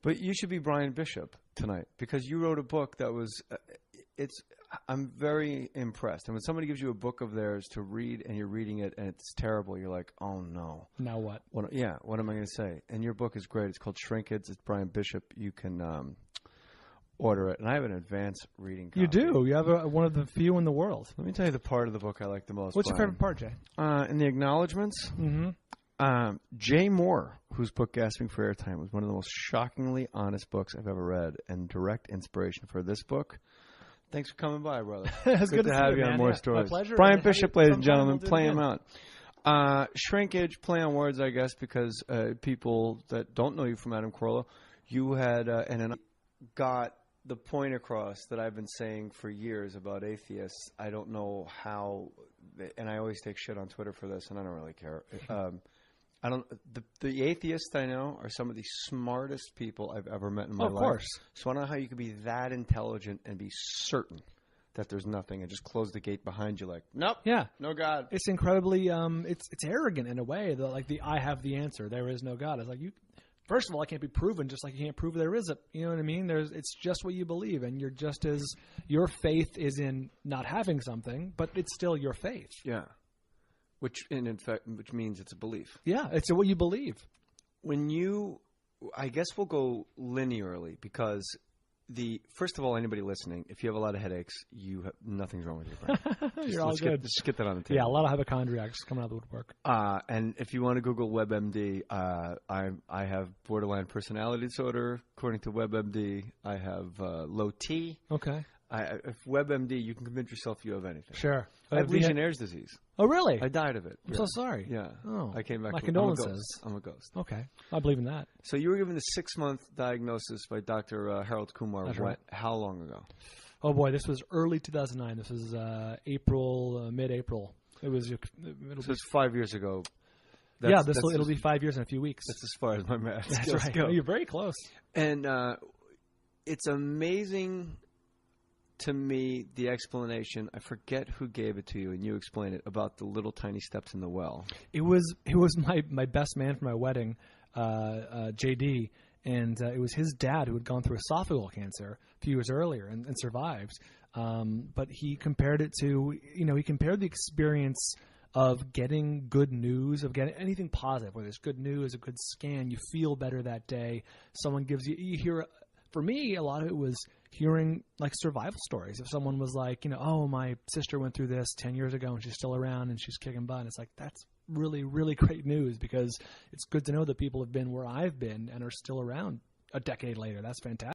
But you should be Brian Bishop tonight because you wrote a book that was. I'm very impressed. And when somebody gives you a book of theirs to read and you're reading it and it's terrible, you're like, oh no. Now what? What am I going to say? And your book is great. It's called Shrinkage. It's Brian Bishop. You can order it. And I have an advanced reading copy. You do. You have one of the few in the world. Let me tell you the part of the book I like the most. What's your favorite part, Jay? In the acknowledgments, Jay Mohr, whose book Gasping for Airtime was one of the most shockingly honest books I've ever read and direct inspiration for this book. Thanks for coming by, brother. It's good to have you on Mohr Stories. My pleasure. Brian Bishop, ladies and gentlemen, play him out. Shrinkage, play on words, I guess, because people that don't know you from Adam Carolla, you had and got the point across that I've been saying for years about atheists. I don't know how, and I always take shit on Twitter for this, and I don't really care. The atheists I know are some of the smartest people I've ever met in my life. Of course. So I don't know how you could be that intelligent and be certain that there's nothing and just close the gate behind you like, nope, no God. It's incredibly, it's arrogant in a way. I have the answer. There is no God. It's like first of all, it can't be proven, just like you can't prove there is a, you know what I mean? It's just what you believe, and you're just as, your faith is in not having something, but it's still your faith. Yeah. Which means it's a belief. Yeah, it's what you believe. I guess we'll go linearly because first of all, anybody listening, if you have a lot of headaches, nothing's wrong with your brain. You're all good. Just get that on the table. Yeah, a lot of hypochondriacs coming out of the woodwork. And if you want to Google WebMD, I have borderline personality disorder. According to WebMD, I have low T. Okay. If WebMD, you can convince yourself you have anything. Sure. I have Legionnaire's disease. Oh, really? I died of it. I'm so sorry. Yeah. Oh. I came back. My condolences. I'm a ghost. Okay. I believe in that. So you were given the 6-month diagnosis by Dr. Harold Kumar. That's right. How long ago? Oh, boy. This was early 2009. This was April, mid-April. So it's 5 years ago. It'll be 5 years in a few weeks. That's as far as my math That's skills right. go. You're very close. And it's amazing to me, the explanation, I forget who gave it to you, and you explained it, about the little tiny steps in the well. It was my best man for my wedding, JD, and it was his dad who had gone through esophageal cancer a few years earlier and survived. But he compared it to, he compared the experience of getting good news, of getting anything positive, whether it's good news, a good scan, you feel better that day, someone gives you hear. For me, a lot of it was hearing like survival stories. If someone was like, oh, my sister went through this 10 years ago and she's still around and she's kicking butt. And it's like, that's really, really great news because it's good to know that people have been where I've been and are still around a decade later. That's fantastic.